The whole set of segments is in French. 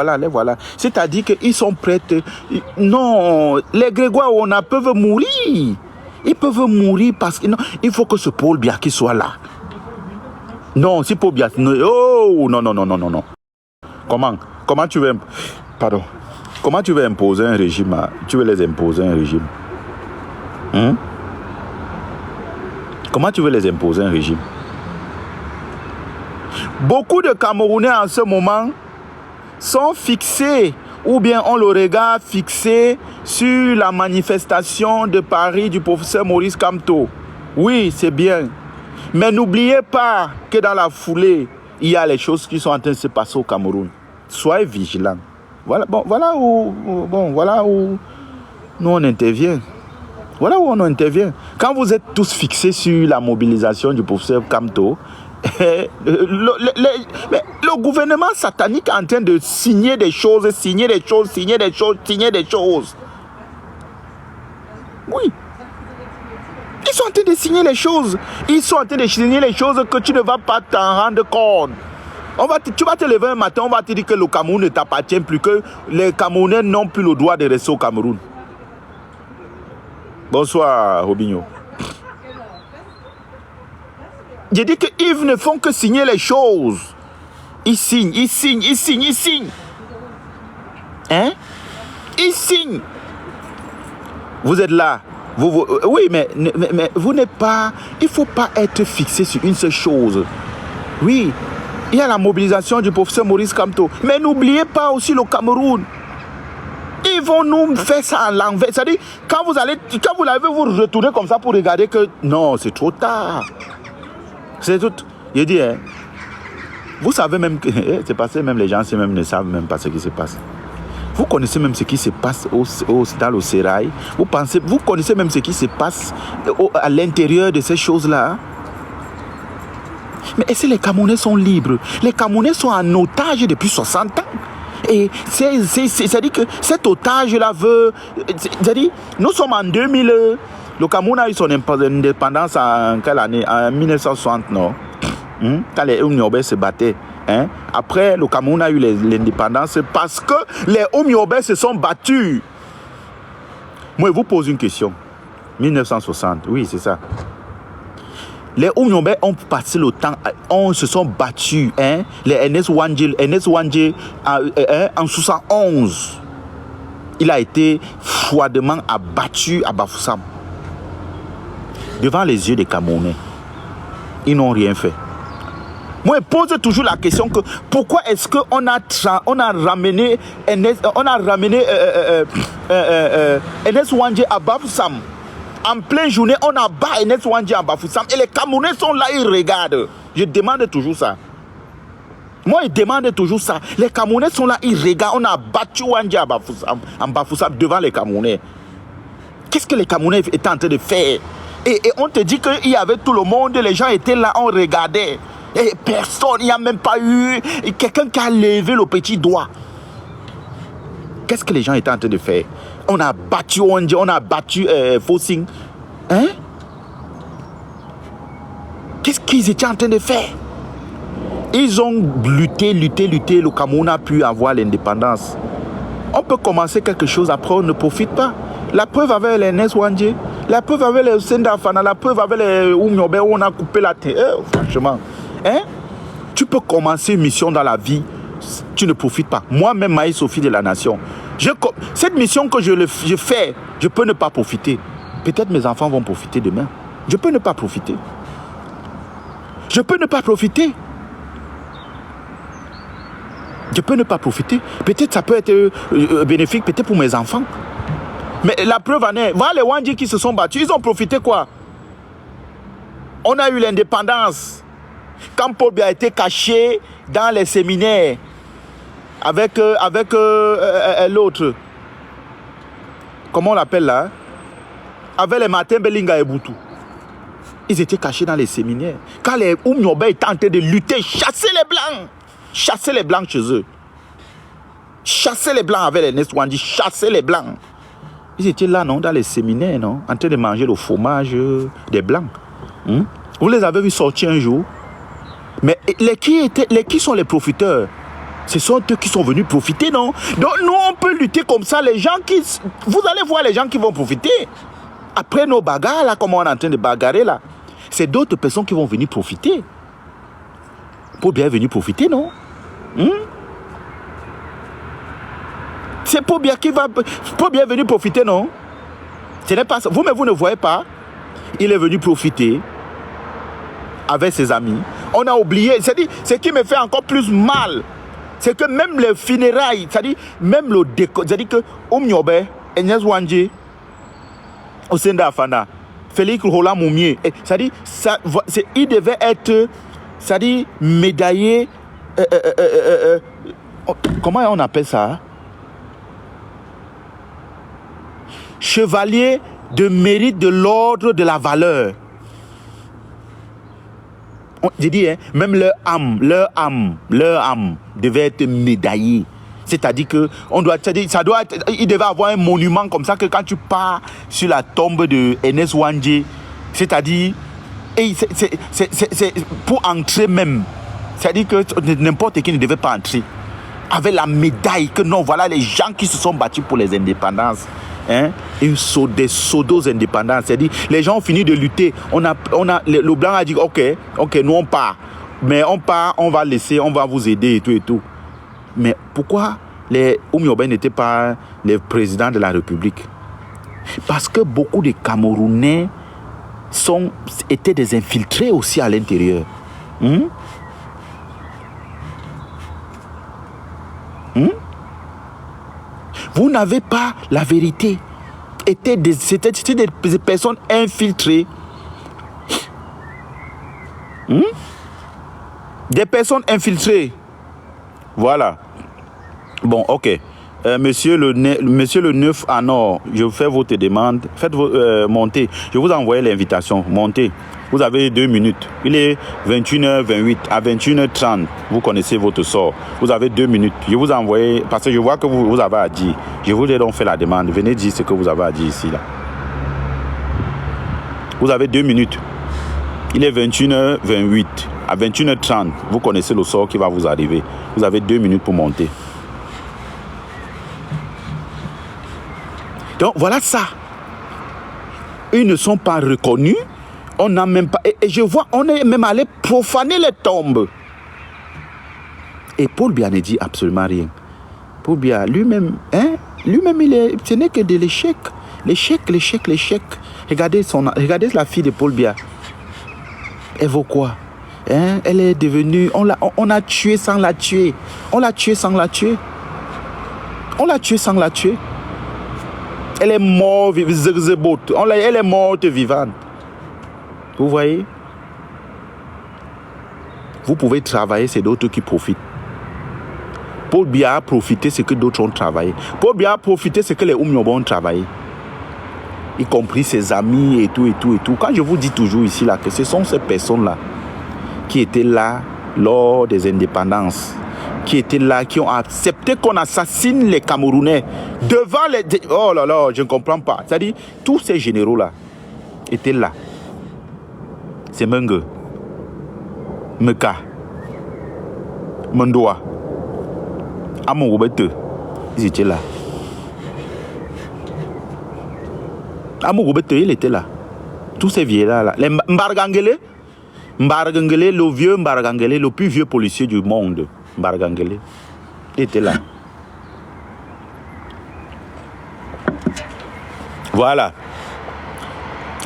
voilà, les voilà. C'est-à-dire qu'ils sont prêts. Non, les Grégoire peuvent mourir. Ils peuvent mourir parce que non, il faut que ce Paul Biaki soit là. Non, si Paul Biaki... Oh, non, non, non, non, non, non. Comment tu veux... Pardon. Comment tu veux imposer un régime? Tu veux les imposer un régime? Comment tu veux les imposer un régime? Beaucoup de Camerounais en ce moment sont fixés, ou bien ont le regard fixé sur la manifestation de Paris du professeur Maurice Kamto. Oui, c'est bien. Mais n'oubliez pas que dans la foulée, il y a les choses qui sont en train de se passer au Cameroun. Soyez vigilants. Voilà, voilà où nous on intervient. Voilà où on intervient. Quand vous êtes tous fixés sur la mobilisation du professeur Kamto, le gouvernement satanique est en train de signer des choses. Oui. Ils sont en train de signer les choses. Ils sont en train de signer les choses que tu ne vas pas t'en rendre compte. Tu vas te lever un matin, on va te dire que le Cameroun ne t'appartient plus, que les Camerounais n'ont plus le droit de rester au Cameroun. Bonsoir, Robinho. J'ai dit qu'ils ne font que signer les choses. Ils signent. Hein? Ils signent. Vous êtes là. Oui, mais vous n'êtes pas... Il ne faut pas être fixé sur une seule chose. Oui, il y a la mobilisation du professeur Maurice Kamto. Mais n'oubliez pas aussi le Cameroun. Ils vont nous faire ça à l'envers. C'est-à-dire, quand vous allez vous retourner comme ça pour regarder que... Non, c'est trop tard. C'est tout. Il dit, hein, vous savez même que... c'est passé, même les gens même ne savent même pas ce qui se passe. Vous connaissez même ce qui se passe dans le sérail. Vous connaissez même ce qui se passe à l'intérieur de ces choses-là. Mais est-ce que les Camerounais sont libres? Les Camerounais sont en otage depuis 60 ans. Et c'est-à-dire que cet otage-là veut... C'est-à-dire, nous sommes en 2000... Le Cameroun a eu son indépendance en quelle année? En 1960, non? Quand les Oumyobé se battaient. Hein? Après, le Cameroun a eu l'indépendance parce que les Oumyobé se sont battus. Moi, je vous pose une question. 1960, oui, c'est ça. Les Oumyobé ont passé le temps, se sont battus. Hein? Les NS Wandje en 71, il a été froidement abattu à Bafoussam. Devant les yeux des Camerounais. Ils n'ont rien fait. Moi, je pose toujours la question que pourquoi est-ce qu'on a ramené NS Wandje à Bafoussam. En pleine journée, on a battu NS Wandje à Bafoussam et les Camerounais sont là, ils regardent. Je demande toujours ça. Moi, je demande toujours ça. Les Camerounais sont là, ils regardent. On a battu Wandje à Bafoussam devant les Camerounais. Qu'est-ce que les Camerounais étaient en train de faire? Et on te dit qu'il y avait tout le monde, les gens étaient là, on regardait. Et personne, il n'y a même pas eu quelqu'un qui a levé le petit doigt. Qu'est-ce que les gens étaient en train de faire? On a battu Wandje, on a battu Fossing. Hein? Qu'est-ce qu'ils étaient en train de faire? Ils ont lutté. Le Cameroun a pu avoir l'indépendance. On peut commencer quelque chose, après on ne profite pas. La preuve avec les NS Wandje, la preuve avec les Senda Fana, la preuve avec les Oumyobé où on a coupé la tête. Franchement, hein? Tu peux commencer une mission dans la vie, tu ne profites pas. Moi-même, Maïs Sophie de la Nation, cette mission que je fais, je peux ne pas profiter. Peut-être mes enfants vont profiter demain. Je peux ne pas profiter. Peut-être ça peut être bénéfique, peut-être pour mes enfants. Mais la preuve en est, voilà les Wandje qui se sont battus, ils ont profité quoi? On a eu l'indépendance. Quand Paul Biya a été caché dans les séminaires avec l'autre, comment on l'appelle là? Avec les Martin Bellinga et Boutou. Ils étaient cachés dans les séminaires. Quand les Oumyobé étaient en train de lutter, chasser les Blancs chez eux. Chasser les Blancs avec les NS Wandje, chasser les Blancs. Ils étaient là, non, dans les séminaires, non, en train de manger le fromage des Blancs. Vous les avez vus sortir un jour. Mais qui sont les profiteurs? Ce sont eux qui sont venus profiter, non? Donc nous, on peut lutter comme ça. Les gens qui... Vous allez voir les gens qui vont profiter. Après nos bagarres, là, comme on est en train de bagarrer, là, c'est d'autres personnes qui vont venir profiter. Paul Biya est venu profiter, non? C'est Paul Biya qui va... Paul Biya est venu profiter, non? Ce n'est pas ça. Vous, mais vous ne voyez pas. Il est venu profiter avec ses amis. On a oublié. C'est-à-dire, ce qui me fait encore plus mal, c'est que même les funérailles, c'est-à-dire, même le décor, c'est-à-dire que Nyobe, Agnès Wanji, Osenda Afana, Félix Roland Moumier, c'est-à-dire, il devait être, c'est-à-dire, médaillé, comment on appelle ça? Chevalier de mérite de l'ordre de la valeur. J'ai dit, hein, même leur âme devait être médaillée. C'est-à-dire que il devait avoir un monument comme ça que quand tu pars sur la tombe de Ernest Wanji, c'est-à-dire, c'est pour entrer même. C'est-à-dire que n'importe qui ne devait pas entrer. Avec la médaille que non, voilà les gens qui se sont battus pour les indépendances. Hein? Des pseudos indépendants, c'est-à-dire les gens ont fini de lutter. Le blanc a dit ok, nous on part, mais on part, on va laisser, on va vous aider et tout. Mais pourquoi les Oumioben n'étaient pas les présidents de la République? Parce que beaucoup de Camerounais étaient des infiltrés aussi à l'intérieur. Vous n'avez pas la vérité. C'était des personnes infiltrées. Des personnes infiltrées. Voilà. Bon, ok. Monsieur le 9 à Nord, je fais votre demande. Faites monter. Je vous envoie l'invitation. Montez. Vous avez 2 minutes. Il est 21h28. À 21h30, vous connaissez votre sort. Vous avez 2 minutes. Je vous envoie, parce que je vois que vous avez à dire. Je vous ai donc fait la demande. Venez dire ce que vous avez à dire ici. Là. Vous avez 2 minutes. Il est 21h28. À 21h30, vous connaissez le sort qui va vous arriver. Vous avez 2 minutes pour monter. Donc voilà ça. Ils ne sont pas reconnus. On n'a même pas... Et je vois, on est même allé profaner les tombes. Et Paul Biya ne dit absolument rien. Paul Biya, lui-même, ce n'est que de l'échec. L'échec. Regardez la fille de Paul Biya. Elle vaut quoi? Elle est devenue... On l'a tuée sans la tuer. On l'a tuée sans la tuer. Elle est morte, elle est morte vivante. Vous voyez? Vous pouvez travailler, c'est d'autres qui profitent. Paul Biya a profité ce que d'autres ont travaillé. Paul Biya a profité ce que les Oumiobo ont travaillé. Y compris ses amis et tout. Quand je vous dis toujours ici là que ce sont ces personnes-là qui étaient là lors des indépendances, qui étaient là, qui ont accepté qu'on assassine les Camerounais devant les... Oh là là, je ne comprends pas. C'est-à-dire, tous ces généraux-là étaient là. C'est Menge, Meka, Mondoa, Amon Roubete, ils étaient là. Amon Roubete, il était là. Tous ces vieux-là, les Mbargangele, le vieux Mbargangele, le plus vieux policier du monde, Mbargangele, il était là. Voilà.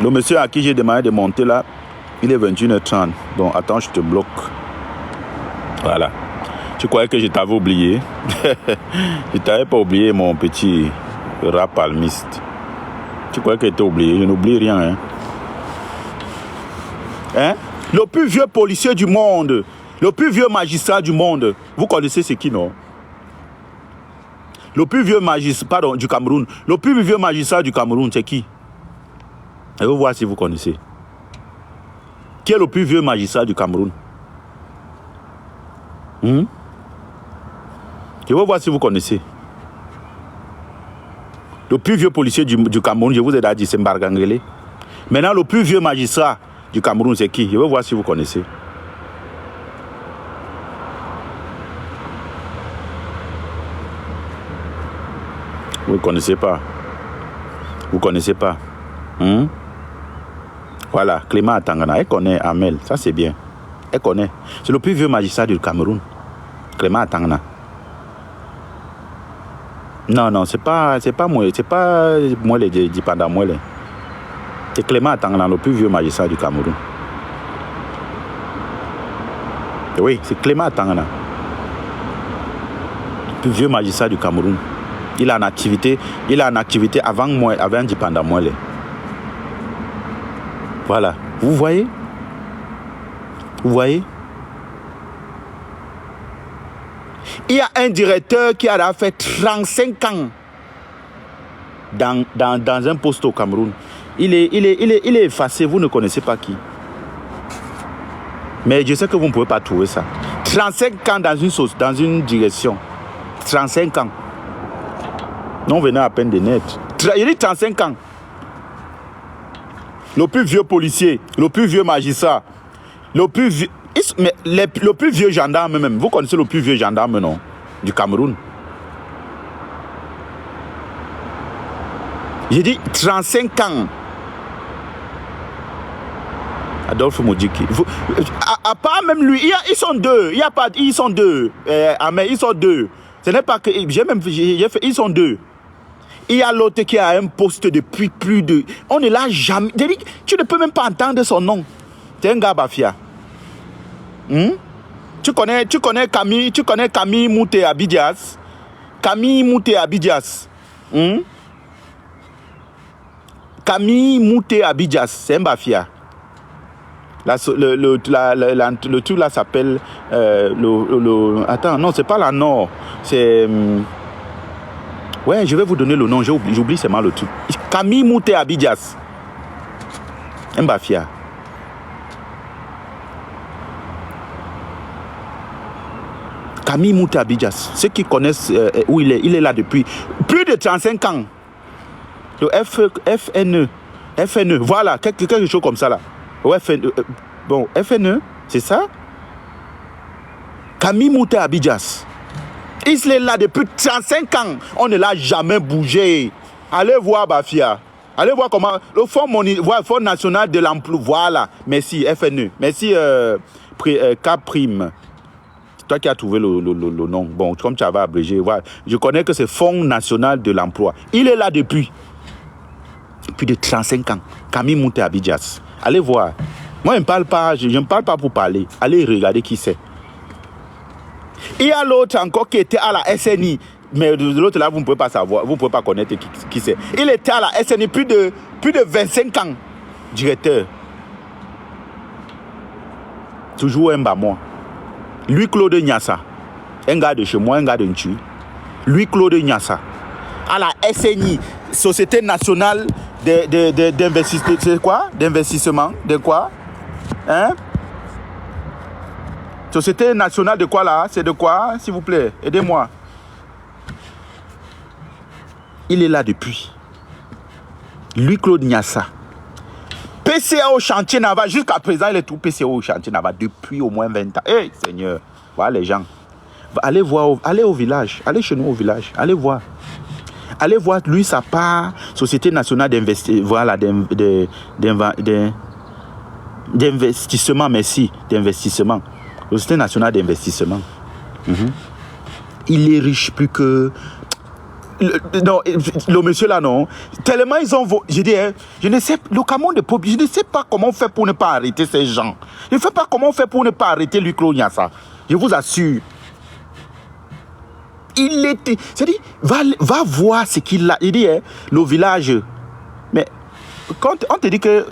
Le monsieur à qui j'ai demandé de monter là, il est 21h30. Donc, attends, je te bloque. Voilà. Tu croyais que je t'avais oublié? Je t'avais pas oublié, mon petit rap palmiste. Tu croyais que j'étais oublié? Je n'oublie rien. Hein? Le plus vieux policier du monde, le plus vieux magistrat du monde. Vous connaissez c'est qui, non? Le plus vieux magistrat, pardon, du Cameroun. Le plus vieux magistrat du Cameroun, c'est qui? Je vais voir si vous connaissez. Qui est le plus vieux magistrat du Cameroun? Je vais voir si vous connaissez. Le plus vieux policier du Cameroun, je vous ai dit, c'est Mbargangele. Maintenant, le plus vieux magistrat du Cameroun, c'est qui? Je vais voir si vous connaissez. Vous ne connaissez pas. Vous ne connaissez pas. Voilà, Clément Atangana, elle connaît Amel, ça c'est bien. Elle connaît. C'est le plus vieux magistrat du Cameroun. Clément Atangana. Non, c'est pas moi les dépendants moi. C'est Clément Atangana, le plus vieux magistrat du Cameroun. Oui, c'est Clément Atangana. Le plus vieux magistrat du Cameroun. Il est en activité avant moi, avant dépendant moi. Voilà. Vous voyez? Vous voyez? Il y a un directeur qui a fait 35 ans dans un poste au Cameroun. Il est effacé, vous ne connaissez pas qui. Mais je sais que vous ne pouvez pas trouver ça. 35 ans dans une direction. 35 ans. Non, venez à peine de naître. Il dit 35 ans. Le plus vieux policier, le plus vieux magistrat, le plus vieux... le plus vieux gendarme même. Vous connaissez le plus vieux gendarme, non? Du Cameroun. J'ai dit 35 ans. Adolphe Modjiki. À part même lui, ils sont deux. Il y a pas, ils sont deux. Mais ils sont deux. Ce n'est pas que... ils sont deux. Il y a l'autre qui a un poste depuis plus de... On ne l'a jamais... Tu ne peux même pas entendre son nom. C'est un gars Bafia. Tu connais Camille Mouté Abidjas. Camille Mouté Abidjas. Camille Mouté Abidjas, c'est un Bafia. Le truc là s'appelle... attends, non, c'est pas la Nord. C'est... ouais, je vais vous donner le nom, j'oublie seulement le truc. Camille Mouté Abidjas. Un Bafia. Camille Mouté Abidjas. Ceux qui connaissent où il est là depuis plus de 35 ans. Le FNE. Voilà, quelque chose comme ça là. Bon, FNE, c'est ça? Camille Mouté Abidjas. Il est là depuis 35 ans. On ne l'a jamais bougé. Allez voir Bafia. Allez voir comment... Le Fonds national de l'emploi. Voilà. Merci, FNE. Merci, K'. C'est toi qui as trouvé le nom. Bon, comme tu avais abrégé. Voilà. Je connais que c'est Fonds national de l'emploi. Il est là depuis de 35 ans. Camille Mouté Abidjas. Allez voir. Moi, je ne parle pas. Je ne parle pas pour parler. Allez regarder qui c'est. Il y a l'autre encore qui était à la SNI. Mais de l'autre là, vous ne pouvez pas savoir. Vous ne pouvez pas connaître qui c'est. Il était à la SNI plus de 25 ans. Directeur. Toujours un bas moi. Lui, Claude Nyassa. Un gars de chez moi, un gars de Ntu. Lui, Claude Nyassa. À la SNI. Société nationale d'investissement. C'est quoi? D'investissement. De quoi? Hein? Société nationale de quoi là? C'est de quoi? S'il vous plaît, aidez-moi. Il est là depuis. Lui, Claude Nyassa. PCA au chantier naval. Jusqu'à présent, il est tout PCA au chantier naval depuis au moins 20 ans. Hey, Seigneur. Voilà les gens. Allez voir, allez au village. Allez chez nous au village. Allez voir. Allez voir, lui, sa part. Société nationale d'investissement. Voilà, d'investissement, merci. D'investissement. Société nationale d'investissement. Il est riche plus que... Non, le monsieur là, non. Tellement ils ont... Je dis, je ne sais... Le Cameroun de Pop, je ne sais pas comment on fait pour ne pas arrêter ces gens. Je ne sais pas comment on fait pour ne pas arrêter lui, Claude Nyassa. Je vous assure. Il était... C'est-à-dire, va voir ce qu'il a. Il dit, le village... Mais quand on te dit que...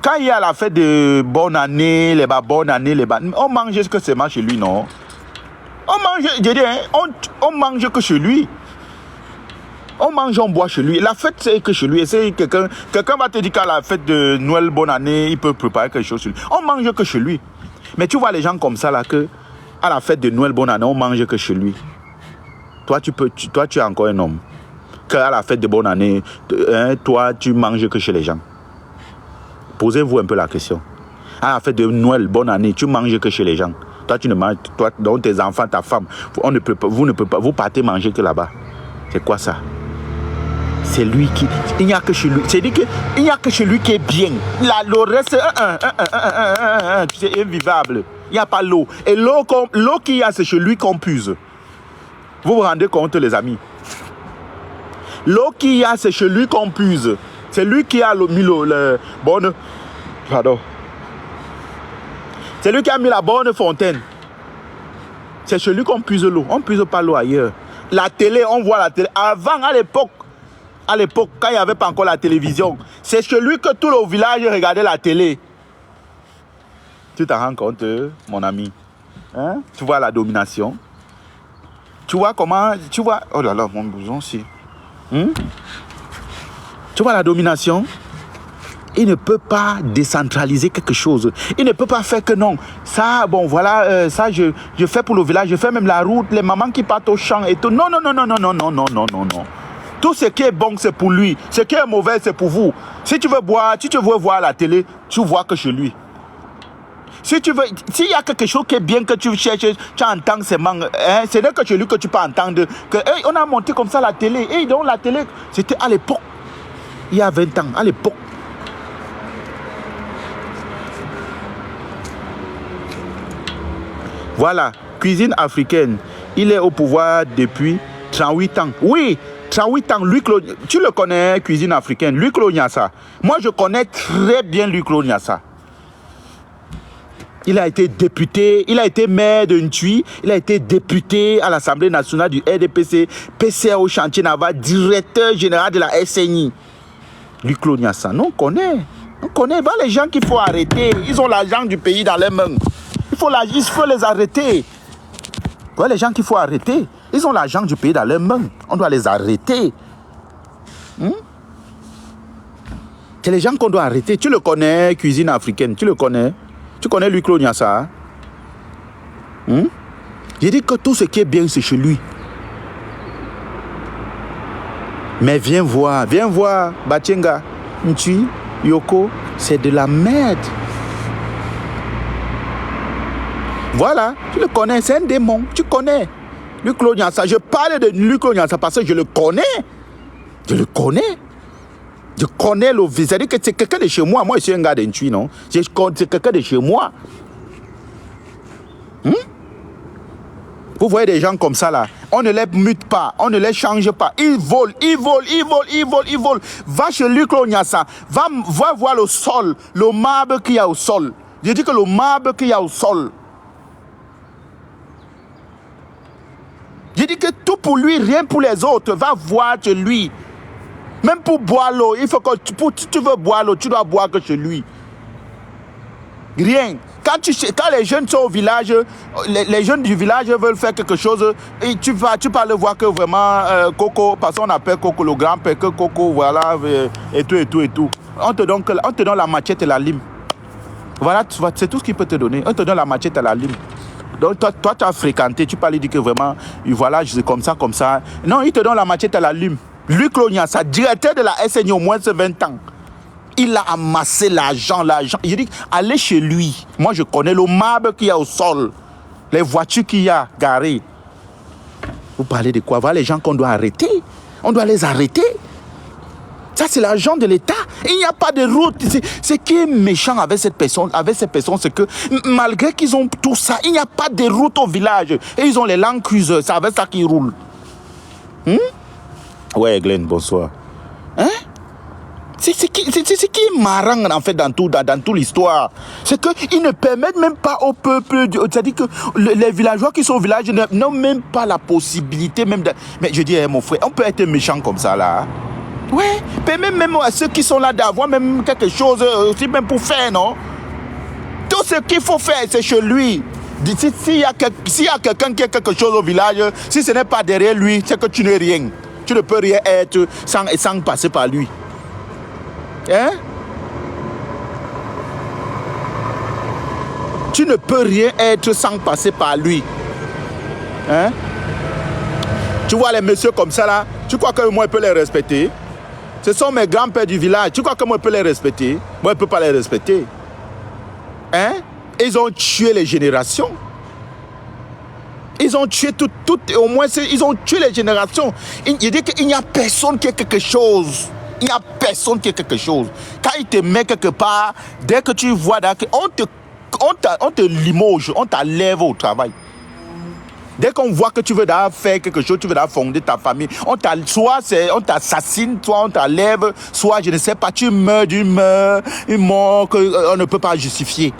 Quand il y a la fête de bonne année, on mange que seulement chez lui, non? On mange, je dis, on mange que chez lui. On mange, on boit chez lui. La fête, c'est que chez lui. C'est quelqu'un va te dire qu'à la fête de Noël, bonne année, il peut préparer quelque chose chez lui. On mange que chez lui. Mais tu vois les gens comme ça, là, que à la fête de Noël, bonne année, on mange que chez lui. Toi, tu es encore un homme. Qu'à la fête de bonne année, toi, tu manges que chez les gens. Posez-vous un peu la question. À la fête de Noël, bonne année, tu manges que chez les gens. Toi, tu ne manges, toi, donc tes enfants, ta femme, vous ne pouvez pas, vous partez manger que là-bas. C'est quoi ça? C'est lui qui... Il n'y a que chez lui. C'est-à-dire qu'il n'y a que chez lui qui est bien. Là, le reste, c'est invivable. Il n'y a pas l'eau. Et l'eau qu'il y a, c'est chez lui qu'on puise. Vous vous rendez compte, les amis? L'eau qu'il y a, c'est chez lui qu'on puise. C'est lui qui a mis le bonne... Pardon. C'est lui qui a mis la bonne fontaine. C'est chez lui qu'on puise l'eau. On ne puise pas l'eau ailleurs. La télé, on voit la télé. Avant, à l'époque, quand il n'y avait pas encore la télévision, c'est chez lui que tout le village regardait la télé. Tu t'en rends compte, mon ami? Hein? Tu vois la domination? Tu vois comment... Tu vois... Oh là là, mon blouson aussi. Tu vois la domination? Il ne peut pas décentraliser quelque chose. Il ne peut pas faire que non. Ça, bon, voilà, ça, je fais pour le village. Je fais même la route, les mamans qui partent au champ et tout. Non, non, non, non, non, non, non, non, non, non, non. Tout ce qui est bon, c'est pour lui. Ce qui est mauvais, c'est pour vous. Si tu veux boire, si tu veux voir la télé, tu vois que chez lui. Si tu veux, s'il y a quelque chose qui est bien que tu cherches, tu entends seulement, hein, c'est que chez lui que tu peux entendre que, hey, on a monté comme ça la télé. Hey, donc la télé, c'était à l'époque, il y a 20 ans, à l'époque. Voilà, cuisine africaine. Il est au pouvoir depuis 38 ans. Oui, 38 ans. Tu le connais, cuisine africaine. Luc Lonyassa. Moi, je connais très bien Luc Lonyassa. Il a été député, il a été maire de Ntui, il a été député à l'Assemblée nationale du RDPC, PCA au chantier naval, directeur général de la SNI. Luc Lonyassa, nous on connaît. On connaît. Va les gens qu'il faut arrêter. Ils ont l'argent du pays dans les mains. Il faut les arrêter. Voilà les gens qu'il faut arrêter. Ils ont l'argent du pays dans leurs mains. On doit les arrêter. C'est les gens qu'on doit arrêter. Tu le connais, cuisine africaine. Tu le connais. Tu connais Luc Lonyassa. J'ai dit que tout ce qui est bien, c'est chez lui. Mais viens voir, Batienga, Ntui, Yoko, c'est de la merde. Voilà, tu le connais, c'est un démon, tu connais. Luc Lonyassa, je parle de Luc Lonyassa parce que je le connais. Je le connais. Je connais le visage. C'est-à-dire que c'est quelqu'un de chez moi. Moi, je suis un gars d'Ntui, non? C'est quelqu'un de chez moi. Vous voyez des gens comme ça là, on ne les mute pas, on ne les change pas. Ils volent. Va chez Luc Lonyassa, va voir le sol, le marbre qu'il y a au sol. Je dis que le marbre qu'il y a au sol. Je dis que tout pour lui, rien pour les autres. Va voir chez lui. Même pour boire l'eau, il faut que si tu veux boire l'eau, tu dois boire que chez lui. Rien. Quand les jeunes sont au village, les jeunes du village veulent faire quelque chose, et tu vas le voir que vraiment Coco, parce qu'on appelle Coco le grand-père, que Coco, voilà, et tout. On te donne la machette et la lime. Voilà, c'est tout ce qu'il peut te donner. On te donne la machette et la lime. Donc toi tu as fréquenté, tu peux lui dire que vraiment, voilà, je suis comme ça. Non, il te donne la machette et la lime. Luc Lonyassa, directeur de la SNI au moins 20 ans. Il a amassé l'argent. Il dit, allez chez lui. Moi, je connais le marbre qu'il y a au sol. Les voitures qu'il y a garées. Vous parlez de quoi? Voilà les gens qu'on doit arrêter. On doit les arrêter. Ça, c'est l'argent de l'État. Il n'y a pas de route. Ce qui est méchant avec ces personnes, c'est que malgré qu'ils ont tout ça, il n'y a pas de route au village. Et ils ont les Land Cruiser. C'est avec ça qu'ils roulent. Ouais, Glenn, bonsoir. C'est ce qui est marrant en fait dans toute l'histoire. C'est qu'ils ne permettent même pas au peuple, c'est-à-dire que les villageois qui sont au village n'ont même pas la possibilité même de... Mais je dis, mon frère, on peut être méchant comme ça là. Ouais, permet même à ceux qui sont là d'avoir même quelque chose aussi même pour faire, non? Tout ce qu'il faut faire, c'est chez lui. S'il y a quelqu'un qui a quelque chose au village, si ce n'est pas derrière lui, c'est que tu n'es rien. Tu ne peux rien être sans passer par lui. Hein? Tu ne peux rien être sans passer par lui. Hein? Tu vois les messieurs comme ça là, tu crois que moi je peux les respecter? Ce sont mes grands-pères du village, tu crois que moi je peux les respecter? Moi je ne peux pas les respecter. Hein? Ils ont tué les générations. Ils ont tué au moins, ils ont tué les générations. Il dit qu'il n'y a personne qui est quelque chose. Il n'y a personne qui est quelque chose. Quand il te met quelque part, dès que tu vois, on te limoge, on t'enlève au travail. Dès qu'on voit que tu veux faire quelque chose, tu veux fonder ta famille, soit on t'assassine, soit on t'enlève, soit je ne sais pas, tu meurs une mort qu'on ne peut pas justifier.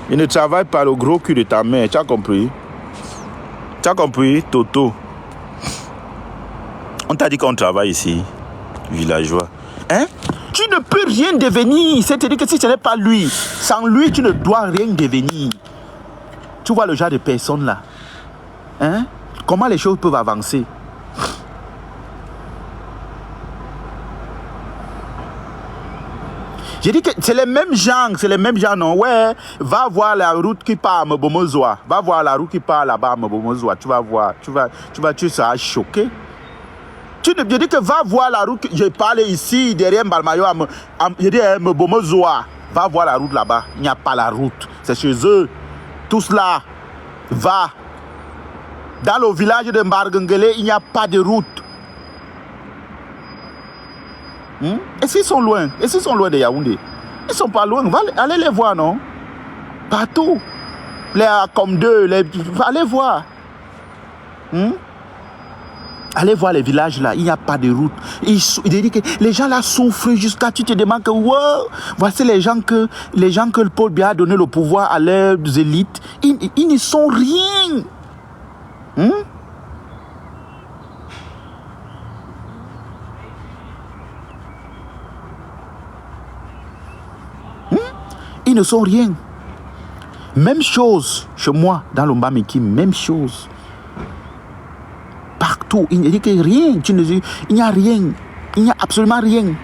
Il ne travaille pas le gros cul de ta mère, tu as compris? Tu as compris, Toto? On t'a dit qu'on travaille ici, villageois. Hein? Tu ne peux rien devenir. C'est-à-dire que si ce n'est pas lui, sans lui, tu ne dois rien devenir. Tu vois le genre de personnes là. Hein? Comment les choses peuvent avancer? J'ai dit que c'est les mêmes gens, non? Ouais, va voir la route qui part à Mbomozoa. Va voir la route qui part là-bas à Mbomozoa. Tu vas voir, tu seras choqué. Je dis que va voir la route, je parle ici, derrière Mbalmayo, je dis Mbomozoa. Va voir la route là-bas. Il n'y a pas la route. C'est chez eux. Tous là, va. Dans le village de Mbargengele, il n'y a pas de route. Est-ce qu'ils sont loin? Est-ce qu'ils sont loin de Yaoundé? Ils ne sont pas loin. Allez les voir, non? Partout. Les comme deux, allez voir. Allez voir les villages là, il n'y a pas de route. Il dit que les gens là souffrent jusqu'à tu te demandes que wow, voici les gens que le Paul Biya a donné le pouvoir à leurs élites. Ils ne sont rien. Ils ne sont rien. Même chose chez moi, dans l'Ombamiki, même chose. Partout, il n'y a que rien. Il n'y a rien. Il n'y a absolument rien.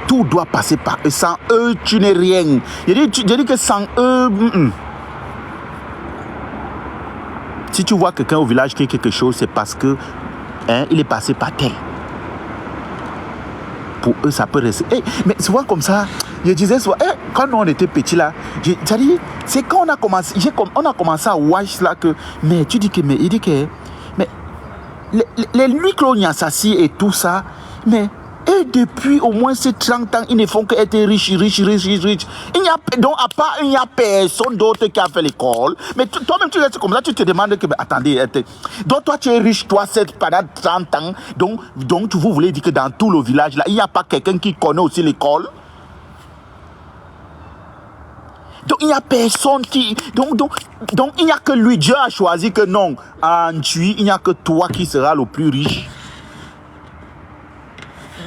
Tout doit passer par eux. Sans eux, tu n'es rien. Je dis que sans eux... Si tu vois quelqu'un au village qui a quelque chose, c'est parce que il est passé par terre. Pour eux, ça peut rester. Mais souvent comme ça, je disais souvent, quand on était petit là, c'est quand on a commencé à watch là que, mais tu dis que, mais il dit que, mais les nuits que l'on assassine et tout ça, mais et depuis au moins ces 30 ans, ils ne font qu'être riches. Il n'y a, donc à part, il n'y a personne d'autre qui a fait l'école. Mais toi-même, tu restes comme ça, tu te demandes que, attendez, donc toi, tu es riche, toi, pendant 30 ans. Donc, vous voulez dire que dans tout le village, là, il n'y a pas quelqu'un qui connaît aussi l'école? Donc, il n'y a personne qui... Donc, il n'y a que lui. Dieu a choisi que non, en Tui, il n'y a que toi qui seras le plus riche.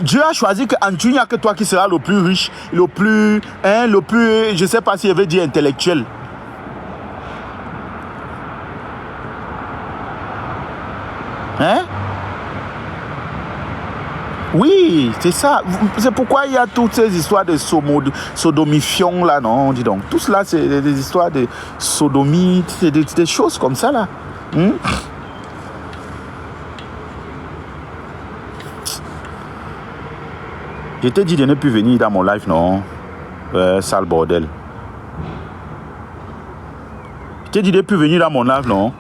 Dieu a choisi qu'en Tui, il n'y a que toi qui seras le plus riche, le plus, je ne sais pas si je veux dire intellectuel. Hein? Oui, c'est ça. C'est pourquoi il y a toutes ces histoires de sodomifion là, non, dis donc. Tout cela, c'est des histoires de sodomie, c'est des choses comme ça là. Je t'ai dit de ne plus venir dans mon live, non? Sale bordel. Je t'ai dit de ne plus venir dans mon live, non?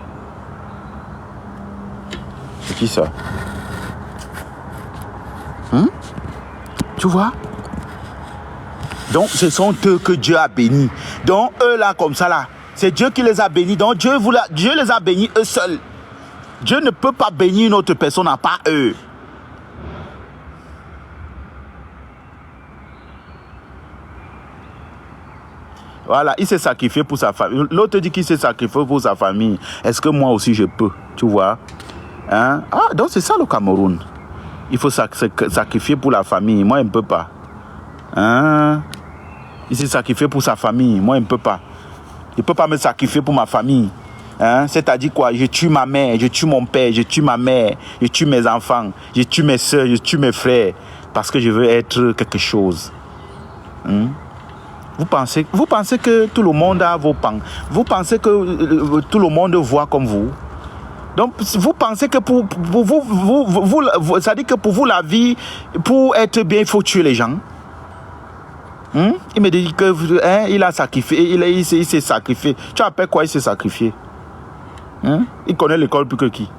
C'est qui ça? Tu vois? Donc, ce sont eux que Dieu a bénis. Donc, eux là, comme ça là, c'est Dieu qui les a bénis. Donc, Dieu les a bénis eux seuls. Dieu ne peut pas bénir une autre personne à part eux. Voilà, il s'est sacrifié pour sa famille. L'autre dit qu'il s'est sacrifié pour sa famille. Est-ce que moi aussi je peux? Tu vois? Hein? Ah, donc c'est ça le Cameroun. Il faut sacrifier pour la famille. Moi, je ne peux pas. Hein? Il s'est sacrifié pour sa famille. Moi, je ne peux pas. Je ne peux pas me sacrifier pour ma famille. Hein? C'est-à-dire quoi? Je tue ma mère, je tue mon père, je tue ma mère, je tue mes enfants, je tue mes soeurs, je tue mes frères. Parce que je veux être quelque chose. Hein? Vous pensez que tout le monde a vos pans. Vous pensez que tout le monde voit comme vous. Donc, vous pensez que pour vous, ça dit que pour vous, la vie, pour être bien, il faut tuer les gens. Il me dit que il a sacrifié, il s'est sacrifié. Tu appelles quoi il s'est sacrifié? Il connaît l'école plus que qui?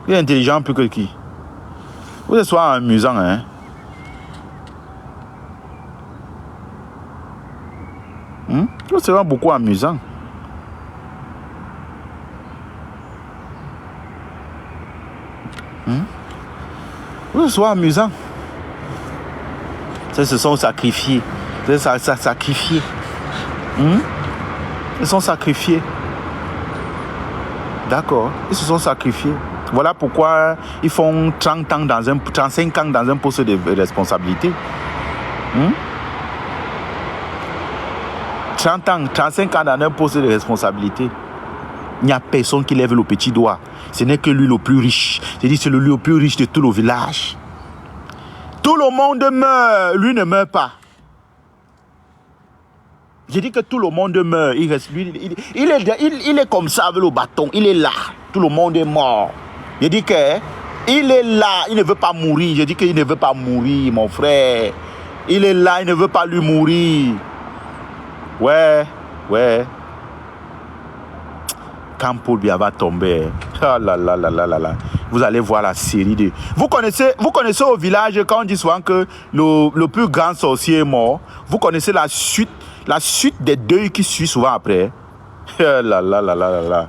Il est intelligent plus que qui? Vous êtes soit amusant, hein? Vous êtes vraiment beaucoup amusant. Vous êtes soit amusant. Ils se sont sacrifiés. Ils se sacrifiés. Ils sont sacrifiés. D'accord. Ils se sont sacrifiés. Voilà pourquoi ils font 30 ans 35 ans dans un poste de responsabilité. 30 ans, 35 ans dans un poste de responsabilité. Il n'y a personne qui lève le petit doigt. Ce n'est que lui le plus riche. C'est-à-dire c'est lui le plus riche de tout le village. Tout le monde meurt, lui ne meurt pas. J'ai dit que tout le monde meurt. Il reste, lui, il est comme ça avec le bâton. Il est là. Tout le monde est mort. J'ai dit que il est là. Il ne veut pas mourir. J'ai dit qu'il ne veut pas mourir, mon frère. Il est là. Il ne veut pas lui mourir. Ouais. Quand Paul Biya va tomber, oh là là là là là là, vous allez voir la série de... Vous connaissez au village, quand on dit souvent que le plus grand sorcier est mort, vous connaissez la suite des deuils qui suit souvent après. Oh là là là là là là.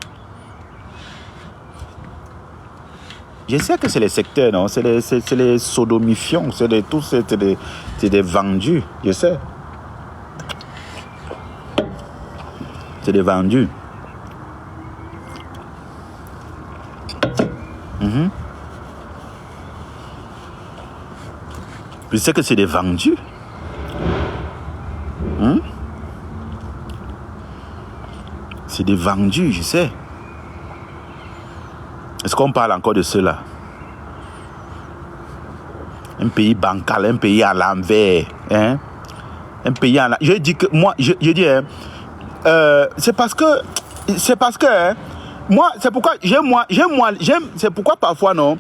Je sais que c'est les secteurs, non? C'est les sodomifiants, c'est des vendus, je sais. C'est des vendus. Je sais que c'est des vendus. C'est des vendus, je sais. Est-ce qu'on parle encore de cela? Un pays bancal, un pays à l'envers. Un pays à l'envers. Je dis que moi, je dis, c'est parce que moi, c'est pourquoi c'est pourquoi parfois, non,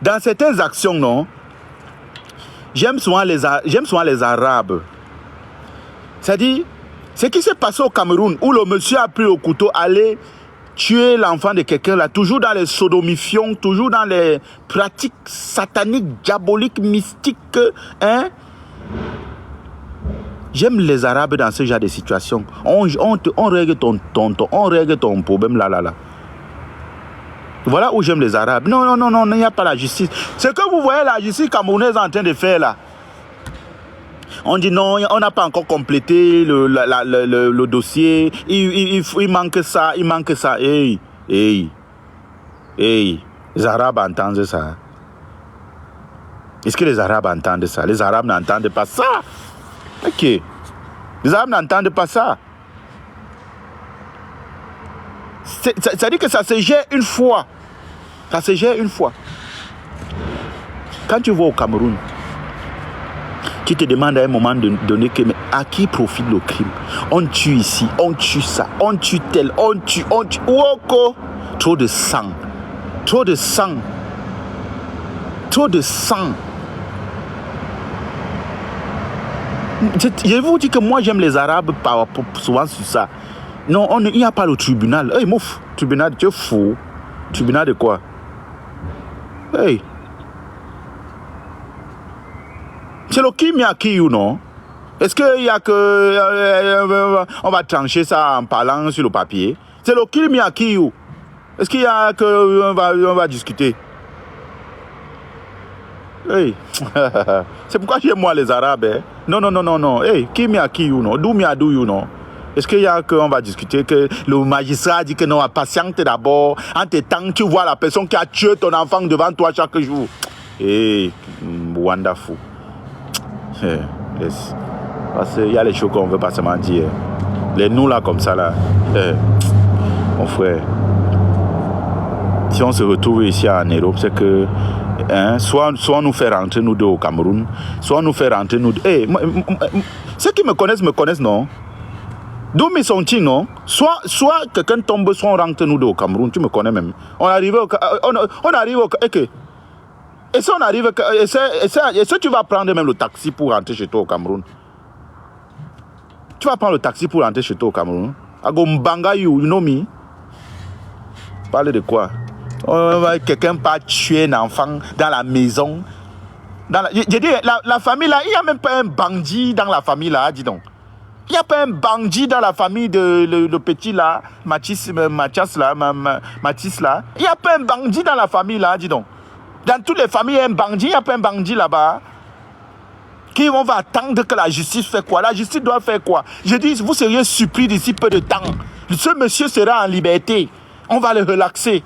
dans certaines actions, non, j'aime souvent les Arabes. C'est-à-dire, ce qui s'est passé au Cameroun, où le monsieur a pris le couteau, aller tuer l'enfant de quelqu'un, là, toujours dans les sodomifions, toujours dans les pratiques sataniques, diaboliques, mystiques, J'aime les Arabes dans ce genre de situation. On règle on règle ton problème là. Voilà où j'aime les Arabes. Non, il n'y a pas la justice. Ce que vous voyez la justice camerounaise en train de faire là. On dit non, on n'a pas encore complété le dossier. Il manque ça, Hey. Les Arabes entendent ça. Est-ce que les Arabes entendent ça? Les Arabes n'entendent pas ça. Ok. Les Arabes n'entendent pas ça. Ça dit que ça se gère une fois. Ça se gère une fois. Quand tu vas au Cameroun, tu te demandes à un moment donné que, mais à qui profite le crime? On tue ici, on tue ça, on tue tel, on tue. Woko! Trop de sang. Je vous dis que moi j'aime les Arabes souvent sur ça. Non, il n'y a pas le tribunal. Hey, mouf, tribunal, tu es fou. Tribunal de quoi? Hey. C'est le qui à qui ou non? Est-ce qu'il y a que... on va trancher ça en parlant sur le papier? C'est le qui à qui ou? Est-ce qu'il y a que... on va discuter? Hey. C'est pourquoi j'aime moi les Arabes. Non. Hey, qui à qui ou non? D'où you non? Est-ce qu'il y a qu'on va discuter que le magistrat dit que non, patiente d'abord, en temps tu vois la personne qui a tué ton enfant devant toi chaque jour. Hey, wonderful. Yes. Parce qu'il y a les choses qu'on ne veut pas se mentir. Les nous là comme ça là. Mon frère. Si on se retrouve ici en Europe, c'est que soit on nous fait rentrer nous deux au Cameroun, soit on nous fait rentrer nous deux. Hey, ceux qui me connaissent non? D'où mes sont-ils, non? Soit quelqu'un tombe, soit on rentre nous deux au Cameroun, tu me connais même. On arrive au... Ok. Et si on arrive, et si tu vas prendre même le taxi pour rentrer chez toi au Cameroun? Tu vas prendre le taxi pour rentrer chez toi au Cameroun? Agombanga, you know me? Parle de quoi? Quelqu'un pas tuer un enfant dans la maison. J'ai dit, la famille là, il n'y a même pas un bandit dans la famille là, dis donc. Il n'y a pas un bandit dans la famille de le petit là, Mathias là. Il n'y a pas un bandit dans la famille là, dis donc. Dans toutes les familles, il y a un bandit, il n'y a pas un bandit là-bas. Qui on va attendre que la justice fait quoi? La justice doit faire quoi? Je dis, vous seriez surpris d'ici peu de temps. Ce monsieur sera en liberté. On va le relaxer.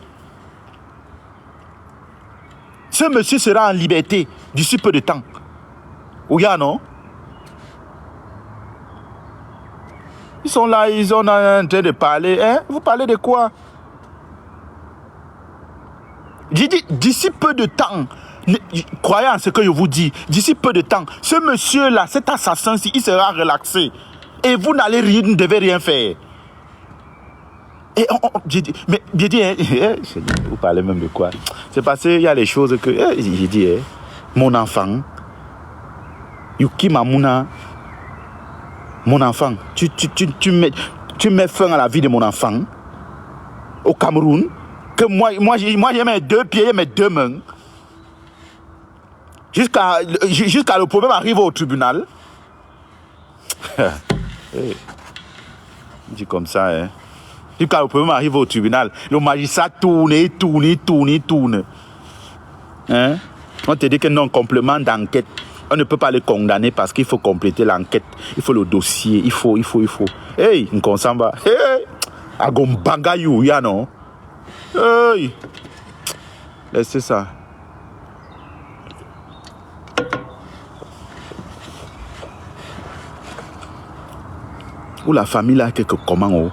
Ce monsieur sera en liberté d'ici peu de temps. Oui, non? Ils sont là, ils sont en train de parler. Hein? Vous parlez de quoi? J'ai dit, d'ici peu de temps, croyez en ce que je vous dis, d'ici peu de temps, ce monsieur-là, cet assassin-ci, il sera relaxé. Et vous ne devez rien faire. Et j'ai dit, mais j'ai dit, vous parlez même de quoi? C'est parce qu'il y a les choses que, j'ai dit, mon enfant, Yuki Mamuna, mon enfant, tu mets fin à la vie de mon enfant au Cameroun, que moi j'ai mes 2 pieds et mes 2 mains, jusqu'à le problème arrive au tribunal. Hey. Dit comme ça, hein. Jusqu'à le problème arrive au tribunal, le magistrat tourne. Hein? On te dit que non, complément d'enquête. On ne peut pas les condamner parce qu'il faut compléter l'enquête. Il faut le dossier. Il faut. Hey, Nkonsamba. Hey! Agombanga ya non? Hey! Laissez ça. Ou la famille là, comment? Oh?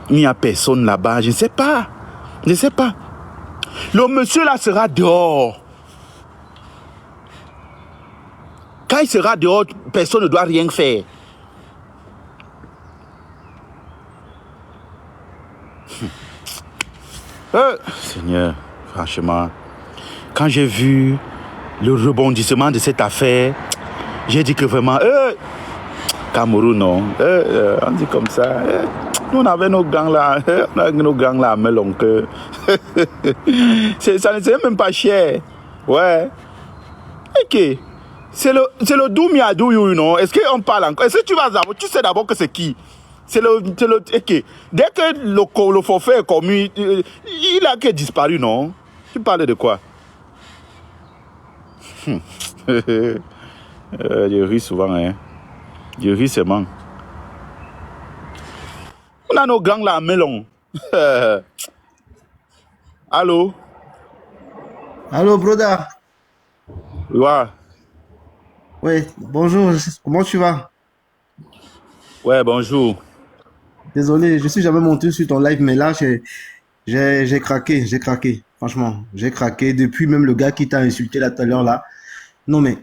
Il n'y a personne là-bas. Je ne sais pas. Le monsieur là sera dehors. Quand il sera dehors, personne ne doit rien faire. Seigneur, franchement, quand j'ai vu le rebondissement de cette affaire, j'ai dit que vraiment, Cameroun, non. On dit comme ça. Nous, on avait nos gangs là. À Melon. C'est même pas cher. Ouais. Ok. C'est le Doumiadou, non? Est-ce qu'on parle encore? Est-ce que tu sais d'abord que c'est qui? C'est le ok. Dès que le forfait est commis, il a que disparu, non? Tu parles de quoi? Je ris souvent, hein. Je ris seulement. On a nos gangs là à Melon. Allô? Allô, broda. Ouais. Oui, bonjour, comment tu vas? Ouais, bonjour. Désolé, je suis jamais monté sur ton live, mais là, j'ai craqué, franchement, j'ai craqué depuis même le gars qui t'a insulté là tout à l'heure là. Non, mais,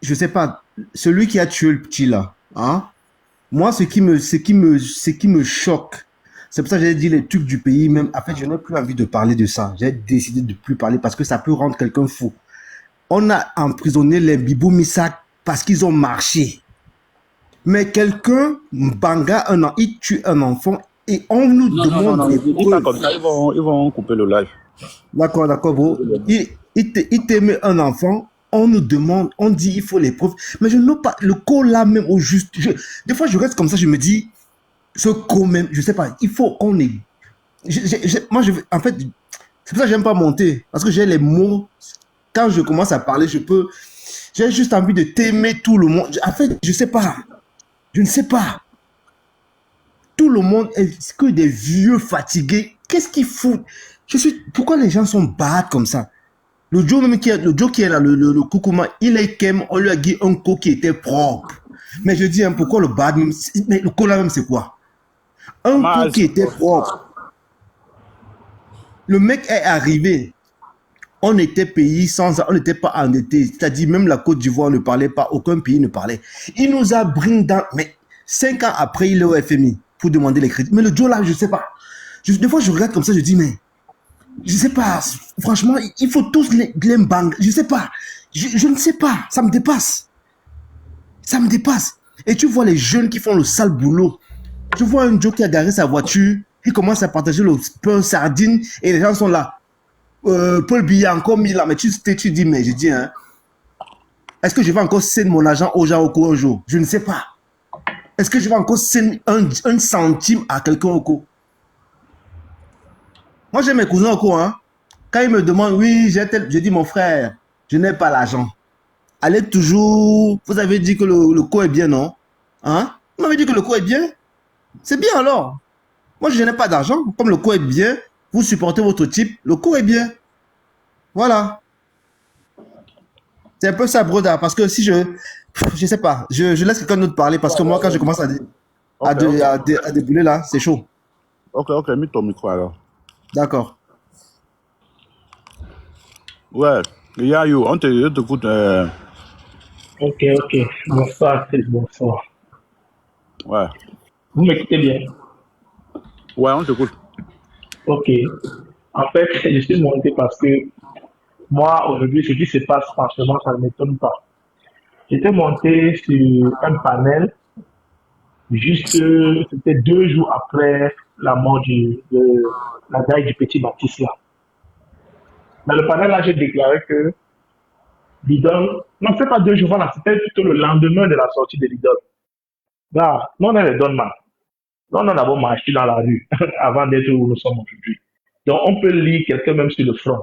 je sais pas, celui qui a tué le petit là, hein? Moi, ce qui me choque, c'est pour ça que j'ai dit les trucs du pays, même, en fait, je n'ai plus envie de parler de ça. J'ai décidé de plus parler parce que ça peut rendre quelqu'un fou. On a emprisonné les Bibou Misak parce qu'ils ont marché. Mais quelqu'un, Banga, il tue un enfant et on nous demande des preuves. Comme ça, ils vont couper le live. D'accord, bro. Il t'aimait un enfant, on nous demande, on dit il faut les preuves. Mais je n'ai pas le col là même au juste. Des fois, je reste comme ça, je me dis, ce col même, je sais pas, il faut qu'on ait. En fait, c'est pour ça que j'aime pas monter. Parce que j'ai les mots. Quand je commence à parler, j'ai juste envie de t'aimer tout le monde. En fait, je ne sais pas. Tout le monde est que des vieux fatigués. Qu'est-ce qu'ils foutent? Pourquoi les gens sont bad comme ça? Le Joe qui est là, le Koukouma, il est quand même, on lui a dit un co qui était propre. Mais je dis, hein, pourquoi le bad même? Mais le co là même, c'est quoi? Un co qui était propre. Le mec est arrivé. On était pays on n'était pas endetté. C'est-à-dire, même la Côte d'Ivoire ne parlait pas, aucun pays ne parlait. Il nous a bring dans. Mais 5 ans après, il est au FMI pour demander les crédits. Mais le Joe là, je ne sais pas. Des fois, je regarde comme ça, je dis, mais Je sais pas, franchement, il faut tous les bang. Je sais pas, je ne sais pas, ça me dépasse. Ça me dépasse. Et tu vois les jeunes qui font le sale boulot. Tu vois un Joe qui a garé sa voiture, il commence à partager le pain sardine et les gens sont là. Paul Biya encore mis là, mais tu dis, mais je dis, hein, est-ce que je vais encore céder mon argent aux gens au cours un jour? Je ne sais pas. Est-ce que je vais encore céder un centime à quelqu'un au cours? Moi, j'ai mes cousins au cours, hein. Quand ils me demandent, oui, je dis, mon frère, je n'ai pas l'argent. Allez toujours, vous avez dit que le cours est bien, non? Hein? Vous m'avez dit que le cours est bien? C'est bien alors. Moi, je n'ai pas d'argent. Comme le cours est bien, vous supportez votre type, le cours est bien. Voilà. C'est un peu ça, broda, parce que si je sais pas, je laisse quelqu'un d'autre parler, parce que moi, quand je commence Ok, à débouler là, c'est chaud. ok, mets ton micro alors. D'accord. Ouais, Yayo, on t'écoute. Ok, ok. Bonsoir, Chris, bonsoir. Ouais, Vous m'écoutez bien? ouais, on t'écoute. Ok. En fait, je suis monté parce que moi, aujourd'hui, ce qui se passe, franchement, ça ne m'étonne pas. J'étais monté sur un panel, juste, c'était 2 jours après la mort de la daille du petit Baptiste là. Dans le panel là, j'ai déclaré que Lidl, non, c'est pas 2 jours, voilà, c'était plutôt le lendemain de la sortie de Lidl. Là, nous, on est les Donman. Nous, on a d'abord marché dans la rue avant d'être où nous sommes aujourd'hui. Donc, on peut lire quelqu'un même sur le front.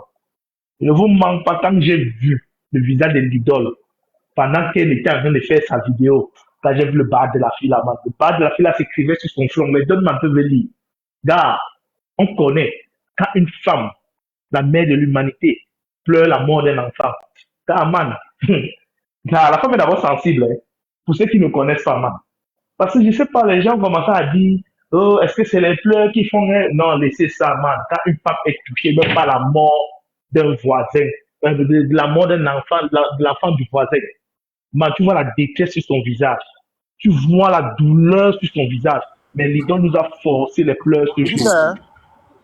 Il ne vous manque pas quand j'ai vu le visage de l'idole pendant qu'elle était en train de faire sa vidéo. Quand j'ai vu le bas de la fille là-bas, le bas de la fille là s'écrivait sur son front. Les Donman peuvent lire. Gars, on connaît quand une femme, la mère de l'humanité, pleure la mort d'un enfant. Gars, man, gars, la femme est d'abord sensible. Hein, pour ceux qui ne connaissent pas, man. Parce que je sais pas, les gens commencent à dire, oh, est-ce que c'est les pleurs qui font. Non, laissez ça, man. Quand une femme est touchée, même pas la mort d'un voisin, de la mort d'un enfant, de l'enfant du voisin, man, tu vois la détresse sur son visage. Tu vois la douleur sur son visage. Mais l'idole nous a forcé les pleurs ce Tu sais, jour. hein,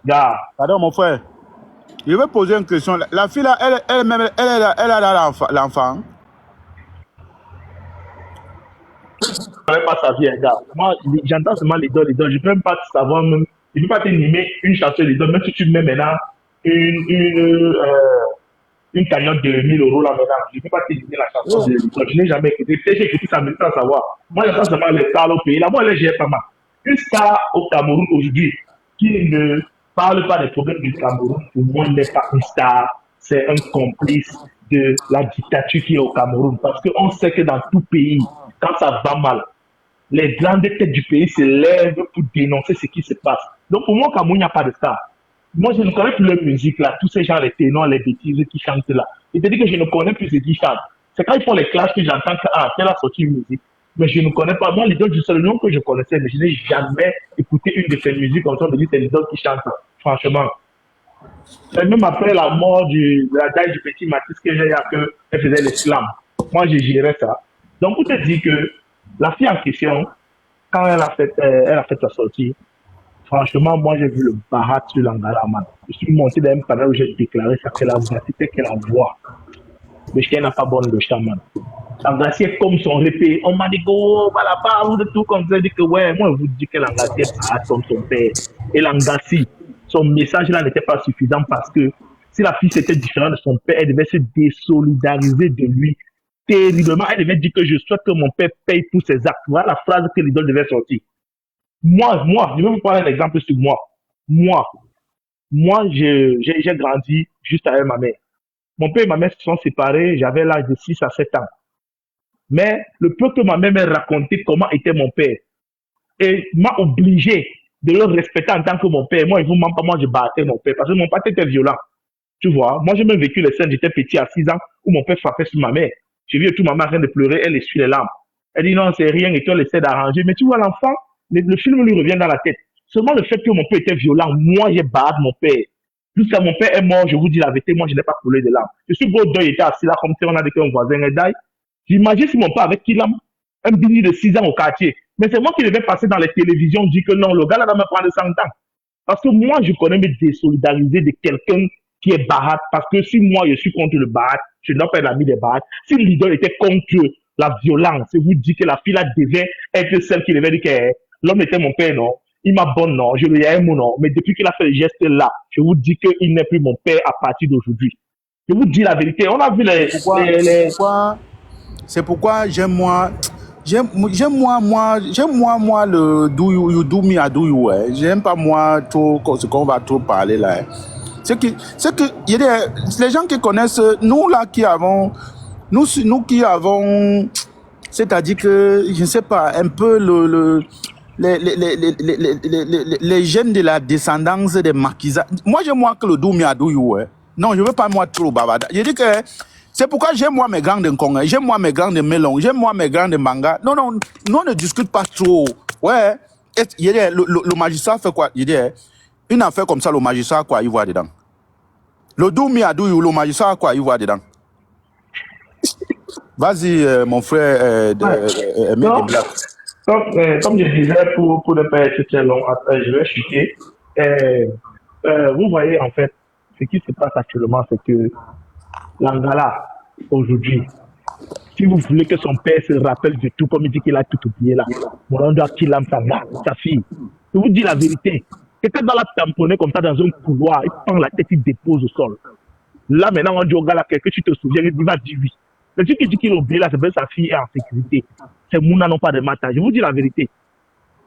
Gars, pardon, mon frère. Je vais poser une question. La fille là, elle a l'enfant. je ne connais pas sa vie, hein, gars. Moi, j'entends seulement l'idole. Je ne peux même pas savoir même. Je ne peux pas te nimer une chanson d'idole, même si tu mets maintenant une cagnotte de 1 000 € là maintenant. Je ne peux pas te donner la chanson de l'histoire. Je n'ai jamais écouté. Peut-être j'ai écouté ça, mais sans savoir. Moi, j'entends seulement les stars au pays. Là, moi, j'ai pas mal. Une star au Cameroun aujourd'hui qui ne parle pas des problèmes du Cameroun, pour moi, n'est pas une star. C'est un complice de la dictature qui est au Cameroun. Parce qu'on sait que dans tout pays, quand ça va mal, les grandes têtes du pays se lèvent pour dénoncer ce qui se passe. Donc, pour moi, au Cameroun, il n'y a pas de star. Moi, je ne connais plus leur musique, là. Tous ces gens, les ténors, les bêtises qui chantent là. Et te dis que je ne connais plus ce qu'ils chantent. C'est quand ils font les classes que j'entends que, ah, tel a sorti une musique. Mais je ne connais pas. Moi, l'idole, c'est le nom que je connaissais, mais je n'ai jamais écouté une de ces musiques comme ça. On me dit c'est l'idole qui chante. Franchement. Et même après la mort de la taille du petit Mathis, que j'ai appris qu'elle faisait l'islam. Moi, j'ai géré ça. Donc, pour te dire que la fille en question, quand elle a fait sa sortie, franchement, moi, j'ai vu le barat sur l'Angara, man. Je suis monté dans un panel où j'ai déclaré ça, que la vérité qu'elle envoie. Mais je n'a pas bonne le chaman. L'Angassi est comme son répé. On m'a dit, oh, voilà, pas vous de tout comme ça. Dit que, ouais, moi, je vous dis que l'Angassi est barat comme son père. Et l'Angassi, son message là n'était pas suffisant parce que si la fille était différente de son père, elle devait se désolidariser de lui terriblement. Elle devait dire que je souhaite que mon père paye pour ses actes. Voilà la phrase que l'idole devait sortir. Moi, je vais vous prendre un exemple sur moi. Moi, j'ai grandi juste avec ma mère. Mon père et ma mère se sont séparés, j'avais l'âge de 6 à 7 ans. Mais le peu que ma mère m'a raconté comment était mon père, et m'a obligé de le respecter en tant que mon père. Moi, je vous mens pas, moi, je battais mon père, parce que mon père était violent. Tu vois, moi, j'ai même vécu les scènes, j'étais petit à 6 ans, où mon père frappait sur ma mère. J'ai vu tout ma mère en train de pleurer, elle essuie les larmes. Elle dit non, c'est rien, et toi, elle essaie d'arranger. Mais tu vois, l'enfant, le film lui revient dans la tête. Seulement le fait que mon père était violent, moi, j'ai battu mon père. Jusqu'à mon père est mort, je vous dis la vérité, moi, je n'ai pas coulé de larmes. Je suis beau deuil, il était assis là, comme si on a dit qu'un voisin est d'ail. J'imagine si mon père avait qu'il un billet de 6 ans au quartier. Mais c'est moi qui devais passer dans les télévisions, dire que non, le gars là va me prendre 100 ans. Parce que moi, je connais me désolidariser de quelqu'un qui est Bahat. Parce que si moi, je suis contre le Bahat, je ne dois pas être l'ami des Bahat. Si l'idole était contre la violence, je vous dis que la fille là devait être celle qui devait dire que l'homme était mon père, non. Il m'a bon, non. Je lui ai aimé, non. Mais depuis qu'il a fait le geste là, je vous dis qu'il n'est plus mon père à partir d'aujourd'hui. Je vous dis la vérité. On a vu C'est pourquoi j'aime moi le do you do me I do you. Ouais. J'aime pas moi trop ce qu'on va trop parler là. C'est que il y a les gens qui connaissent nous là nous qui avons, c'est-à-dire que je ne sais pas un peu les gènes de la descendance des maquisards. Moi j'aime moi que le do me I do you. Ouais. Non, je veux pas moi trop bavard. Je dis que c'est pourquoi j'aime moi mes grands de Nkong, j'aime moi mes grands de Melon, j'aime moi mes grands de Manga. Non, on ne discute pas trop. Ouais. Le magistrat fait quoi? Il dit, une affaire comme ça, le magistrat, quoi, il voit dedans. Le Doumi a douille, le magistrat, quoi, il voit dedans. Vas-y, mon frère, comme je disais, pour ne pas être très long, je vais chuter. Vous voyez, en fait, ce qui se passe actuellement, c'est que l'Angala, aujourd'hui, si vous voulez que son père se rappelle de tout, comme il dit qu'il a tout oublié là, on doit qu'il aime sa fille. Je vous dis la vérité. Quelqu'un doit la tamponner comme ça dans un couloir, il prend la tête, il dépose au sol. Là, maintenant, on dit au gars là, que tu te souviens, il va dire oui. Mais celui qui dit qu'il a oublié là, c'est parce que sa fille est en sécurité. Ces mouna n'ont pas de matin. Je vous dis la vérité.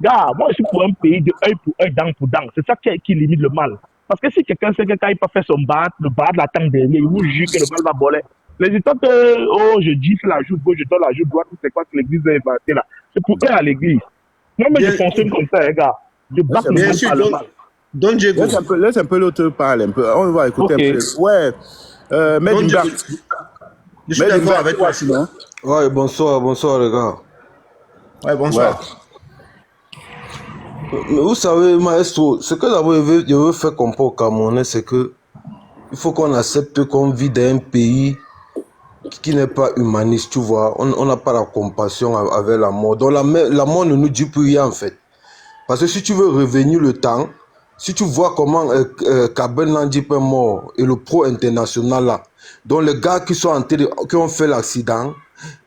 Gars, moi, je suis pour un pays de œil pour œil, dent pour dent. C'est ça qui limite le mal. Parce que si quelqu'un sait que quand il peut faire son bat, le bat l'attend derrière, il vous jure que le mal va voler. Les histoires que, oh, je gifle la joue gauche, je donne la joue droite, c'est quoi que l'église a inventé là. C'est pour eux à l'église. Moi, mais je fonctionne comme ça, les gars. Je bats le mal par le mal. Don Diego. Laisse un peu l'autre parler un peu. On va écouter un peu. Ouais. Mais je suis d'accord avec toi, sinon. Ouais, bonsoir les gars. Ouais, bonsoir. Ouais. Mais vous savez, maestro, ce que d'abord je veux faire comprendre au Camerounais, c'est que il faut qu'on accepte qu'on vit dans un pays qui n'est pas humaniste, tu vois. On n'a pas la compassion avec la mort. Donc la mort ne nous dit plus rien en fait. Parce que si tu veux revenir le temps, si tu vois comment Kaben Landip est mort et le pro international là, donc les gars qui ont fait l'accident,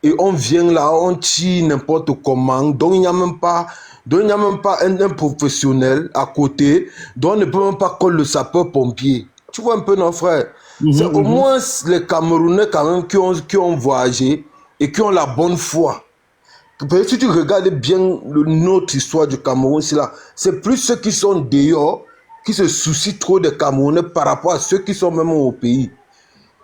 et on vient là, on tue n'importe comment, donc il n'y a même pas un professionnel à côté, donc on ne peut même pas coller le sapeur-pompier. Tu vois un peu nos frères. C'est au moins les Camerounais quand même qui ont voyagé et qui ont la bonne foi. Si tu regardes bien notre histoire du Cameroun, c'est plus ceux qui sont dehors qui se soucient trop des Camerounais par rapport à ceux qui sont même au pays.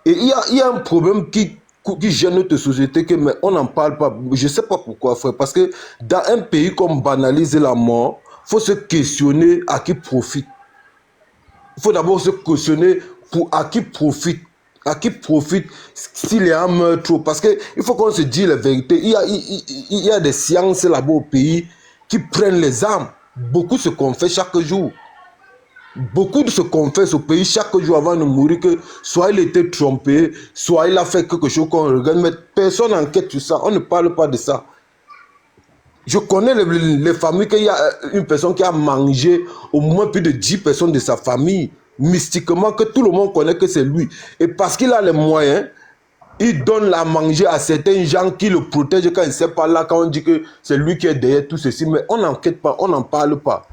Et il y a un problème qui gêne notre société, mais on n'en parle pas. Je ne sais pas pourquoi, frère. Parce que dans un pays comme banaliser la mort, il faut se questionner à qui profite. Il faut d'abord se questionner pour à qui profite. À qui profite s'il y a un meurtre. Parce qu'il faut qu'on se dise la vérité. Il y a des sciences là-bas au pays qui prennent les armes. Beaucoup se confessent chaque jour. Beaucoup se confessent au pays chaque jour avant de mourir que soit il était trompé, soit il a fait quelque chose qu'on regarde. Mais personne n'enquête sur ça. On ne parle pas de ça. Je connais les familles qu'il y a une personne qui a mangé au moins plus de 10 personnes de sa famille. Mystiquement, que tout le monde connaît que c'est lui. Et parce qu'il a les moyens, il donne la manger à certains gens qui le protègent quand il ne sait pas là, quand on dit que c'est lui qui est derrière tout ceci. Mais on n'enquête pas, on n'en parle pas.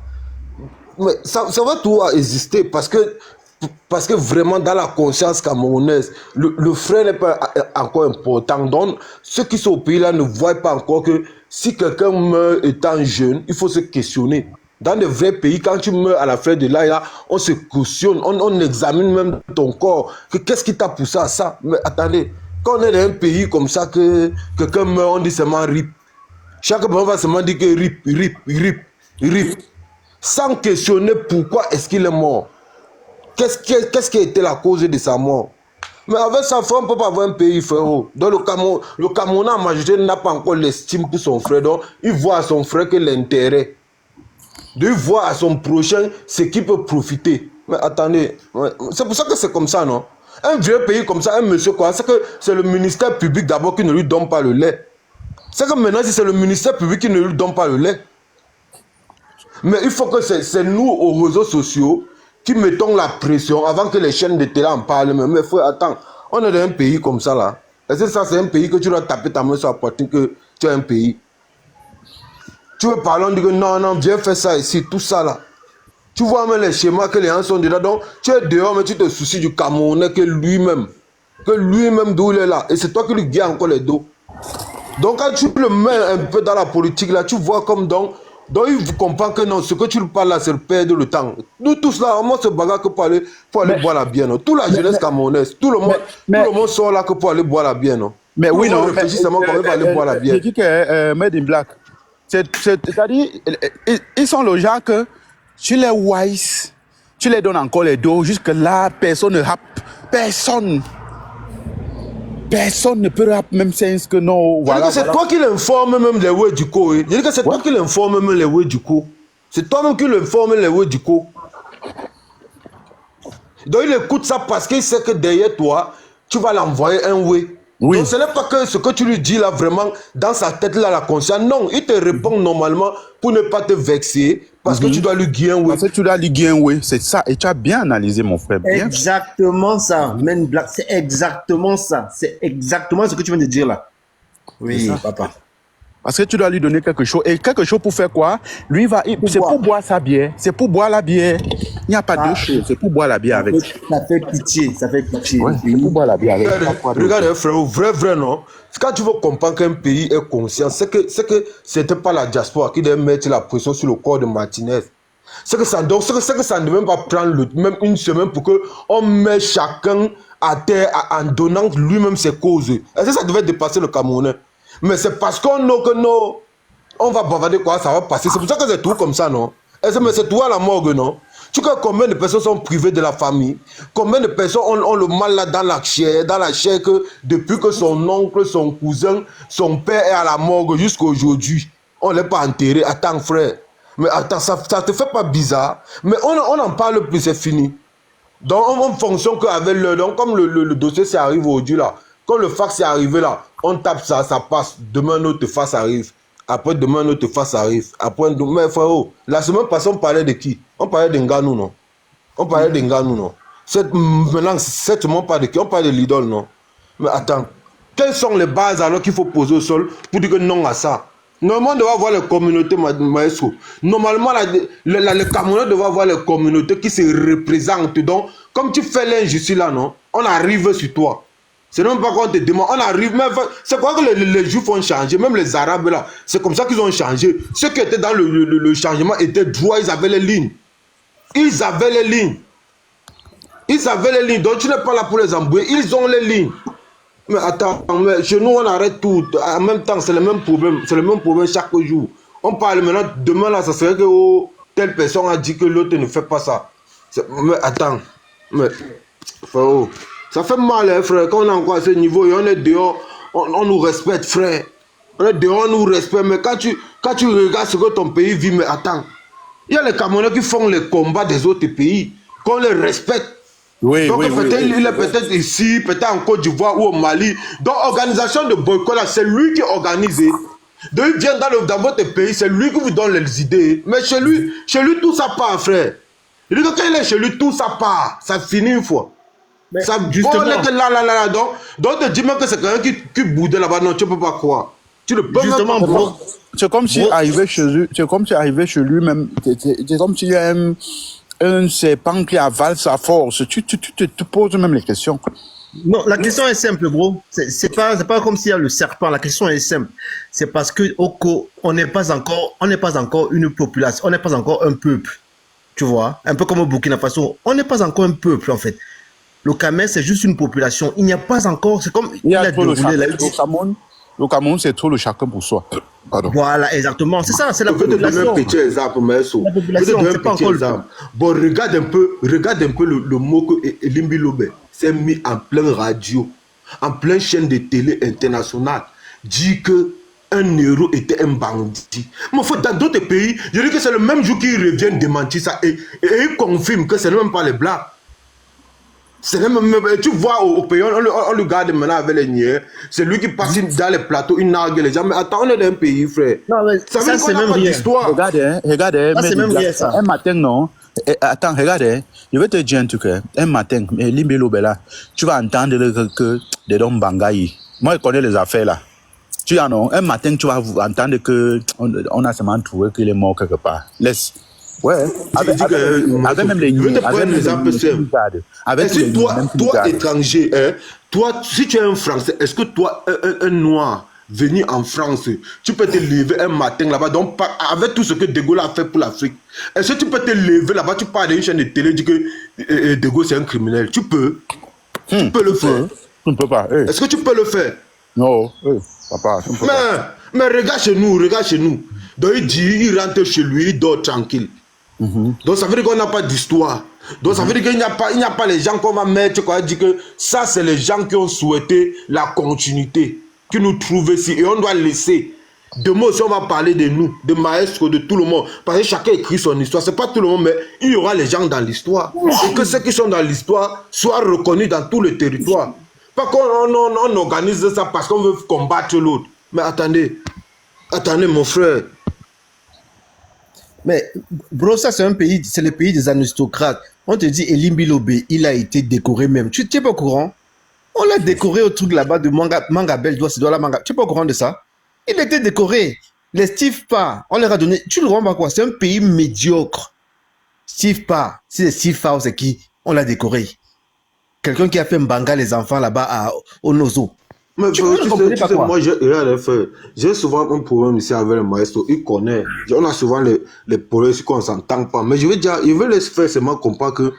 Mais ça va toujours exister parce que vraiment dans la conscience camerounaise, le frère n'est pas encore important. Donc, ceux qui sont au pays là ne voient pas encore que si quelqu'un meurt étant jeune, il faut se questionner. Dans de vrais pays, quand tu meurs à la fin de là, on se questionne, on examine même ton corps. Qu'est-ce qui t'a poussé à ça? Mais attendez, quand on est dans un pays comme ça, que quelqu'un meurt, on dit seulement RIP. Chaque personne va seulement dire que RIP. Sans questionner pourquoi est-ce qu'il est mort. Qu'est-ce qui a été la cause de sa mort? Mais avec sa femme, on ne peut pas avoir un pays, frérot. Donc le Camerounais en majorité n'a pas encore l'estime pour son frère. Donc il voit à son frère que l'intérêt. De voir à son prochain ce qui peut profiter. Mais attendez, c'est pour ça que c'est comme ça, non? Un vieux pays comme ça, un monsieur quoi, c'est que c'est le ministère public d'abord qui ne lui donne pas le lait. C'est que maintenant, si c'est le ministère public qui ne lui donne pas le lait. Mais il faut que c'est nous, aux réseaux sociaux, qui mettons la pression avant que les chaînes de télé en parlent. Mais frère, attends, on est dans un pays comme ça là. Est-ce que ça, c'est un pays que tu dois taper ta main sur la poitrine que tu as un pays? Tu veux parler, on dit que non, viens faire ça ici, tout ça là. Tu vois même les schémas que les gens sont dedans. Donc, tu es dehors, mais tu te soucies du Camerounais que lui-même d'où il est là. Et c'est toi qui lui guides encore les dos. Donc, quand tu le mets un peu dans la politique là, tu vois comme donc il comprend que non, ce que tu lui parles là, c'est perdre le temps. Nous tous là, on se bagarre que pour aller boire la bière. Non? Toute la jeunesse camerounaise, tout le monde sort là que pour aller boire la bière. Non? Mais oui, non. Réfléchis seulement comment il va aller boire la bière. Je dis que Made in Black, c'est-à-dire, ils sont le genre que tu les wise, tu les donnes encore les dos, jusque là, personne ne rappe. Personne ne peut rap, même sens que non. Voilà, c'est toi qui l'informe même les ouais du coup. Je dis que c'est toi qui l'informe même les ouais du coup. C'est toi-même qui l'informe les ouais du coup. Donc il écoute ça parce qu'il sait que derrière toi, tu vas l'envoyer un ouais. Oui. Donc ce n'est pas que ce que tu lui dis là vraiment dans sa tête là la conscience. Non, il te répond normalement pour ne pas te vexer parce que tu dois lui guider un oui. Parce que tu dois lui guider un oui, c'est ça. Et tu as bien analysé mon frère. Bien. Exactement ça, Man Black, c'est exactement ça. C'est exactement ce que tu viens de dire là. Oui, papa. Parce que tu dois lui donner quelque chose. Et quelque chose pour faire quoi? Lui c'est pour boire sa bière. C'est pour boire la bière. Il n'y a pas deux choses. C'est pour boire la bière avec. Ça fait pitié. Ça fait pitié. Ouais, c'est pour boire la bière avec. Regarde, frère, vrai, non. Quand tu veux comprendre qu'un pays est conscient, c'est que c'était pas la diaspora qui devait mettre la pression sur le corps de Martinez. C'est que ça ne devait même pas prendre même une semaine pour qu'on mette chacun à terre en donnant lui-même ses causes. Est-ce que ça devait dépasser le Camerounais? Mais c'est parce qu'on on va bavarder quoi, ça va passer. C'est pour ça que c'est tout comme ça, non? Mais c'est tout à la morgue, non? Tu sais combien de personnes sont privées de la famille? Combien de personnes ont le mal là dans la chair que depuis que son oncle, son cousin, son père est à la morgue jusqu'à aujourd'hui, on ne l'a pas enterré. Attends, frère. Mais attends, ça te fait pas bizarre? Mais on n'en parle plus, c'est fini. Donc on fonctionne qu'avec le... Donc comme le dossier s'est arrivé aujourd'hui là, quand le fax est arrivé là, on tape ça, ça passe. Demain, notre face arrive. Après, demain, notre face arrive. Après, mais frérot, la semaine passée, on parlait de qui? On parlait d'Nganou, non? On parlait d'Nganou, non? Maintenant, c'est seulement pas de qui? On parle de l'idole, non? Mais attends, quelles sont les bases alors qu'il faut poser au sol pour dire que non à ça? Normalement, on doit avoir les communautés, maestro. Normalement, le Cameroun doit avoir les communautés qui se représentent. Donc, comme tu fais l'injustice là, non? On arrive sur toi. C'est même pas qu'on te demande, on arrive, mais c'est quoi que les Juifs ont changé, même les Arabes là, c'est comme ça qu'ils ont changé. Ceux qui étaient dans le changement étaient droits, ils avaient les lignes. Ils avaient les lignes. Donc tu n'es pas là pour les embrouiller, ils ont les lignes. Mais attends, mais chez nous on arrête tout, en même temps c'est le même problème chaque jour. On parle maintenant, demain là, ça serait que telle personne a dit que l'autre ne fait pas ça. Mais attends, frérot. Ça fait mal, hein, frère, quand on est encore à ce niveau et on est dehors, on nous respecte, frère. On est dehors, on nous respecte, mais quand tu regardes ce que ton pays vit, mais attends, il y a les Camerounais qui font les combats des autres pays, qu'on les respecte. Oui, donc peut-être il est peut-être ici, peut-être en Côte d'Ivoire ou au Mali. Donc organisation de boycott, là, c'est lui qui organise. Donc il vient dans votre pays, c'est lui qui vous donne les idées. Mais chez lui tout ça part, frère. Il dit que quand il est chez lui, tout ça part. Ça finit une fois. Mais ça, justement, là, donc te dis même que c'est quelqu'un qui boude là-bas, non, tu ne peux pas croire. Tu ne peux justement, pas croire. C'est comme si arrivé chez lui, c'est comme même, c'est comme s'il y a un serpent qui avale sa force. Tu te poses même les questions. Non, la question est simple, bro. C'est pas comme s'il y a le serpent. La question est simple. C'est parce que on n'est pas encore une population, on n'est pas encore un peuple. Tu vois, un peu comme au Burkina Faso, on n'est pas encore un peuple en fait. Le Cameroun, c'est juste une population. Il n'y a pas encore... C'est comme... Il y a trop le Cameroun, c'est trop le chacun pour soi. Pardon. Voilà, exactement. C'est ça, c'est la population. Je vais te donner un petit exemple, Maësso. La population, c'est pas encore le exemple. Bon, regarde un peu le mot que Elimbi Lobe s'est mis en plein radio, en plein chaîne de télé internationale, dit que un héros était un bandit. Mais dans d'autres pays, je dis que c'est le même jour qu'ils reviennent démentir ça et ils confirment que ce n'est même pas les Blancs. Tu vois, au pays, on le garde maintenant avec les niais. C'est lui qui passe dans les plateaux, il nargue les gens. Mais attends, on est dans un pays, frère. Non, mais Ça veut ça, dire qu'on c'est n'a même pas rien. d'histoire. Regarde, Ça, c'est même rien, ça. un matin, non. Attends, regarde, je vais te dire un truc. Un matin, Limbelo Bella, tu vas entendre que des dom Bangaï. Moi, je connais les affaires là. Tu en as, un matin, tu vas entendre que on a seulement trouvé qu'il est mort quelque part. Laisse. Ouais, avec même les Je vais te prendre avec un exemple simple. Est-ce que toi, étranger, hein, toi, si tu es un Français, est-ce que toi, un Noir, venu en France, tu peux te lever un matin là-bas, donc avec tout ce que De Gaulle a fait pour l'Afrique, est-ce que tu peux te lever là-bas, tu parles d'une chaîne de télé, dis que De Gaulle c'est un criminel, tu peux le faire. Tu ne peux pas. Est-ce que tu peux le faire? Non, papa. Mais regarde chez nous. Donc il rentre chez lui, il dort tranquille. Donc ça veut dire qu'on n'a pas d'histoire. Donc ça veut dire qu'il n'y a pas les gens qu'on va mettre, qu'on va dire que ça c'est les gens qui ont souhaité la continuité, qui nous trouvent ici. Et on doit laisser. Demain aussi on va parler de nous, de maestros, de tout le monde. Parce que chacun écrit son histoire. C'est pas tout le monde, mais il y aura les gens dans l'histoire. Et que ceux qui sont dans l'histoire soient reconnus dans tout le territoire. Pas qu'on organise ça parce qu'on veut combattre l'autre. Mais attendez mon frère. Mais, bro, ça, c'est le pays des aristocrates. On te dit, Elie Bilobe, il a été décoré même. Tu n'es pas au courant? On l'a décoré au truc là-bas de Mangabel, la Manga. Tu n'es pas au courant de ça? Il était décoré. Les Steve Parr, on leur a donné. Tu le vois pas quoi? C'est un pays médiocre. Steve Parr, si c'est Steve Parr, c'est qui? On l'a décoré. Quelqu'un qui a fait Mbanga les enfants là-bas au Nozo. Mais tu sais, moi, j'ai souvent un problème ici avec le maestro. Il connaît. On a souvent les problèmes qu'on ne s'entend pas. Mais je veux les faire seulement comprendre que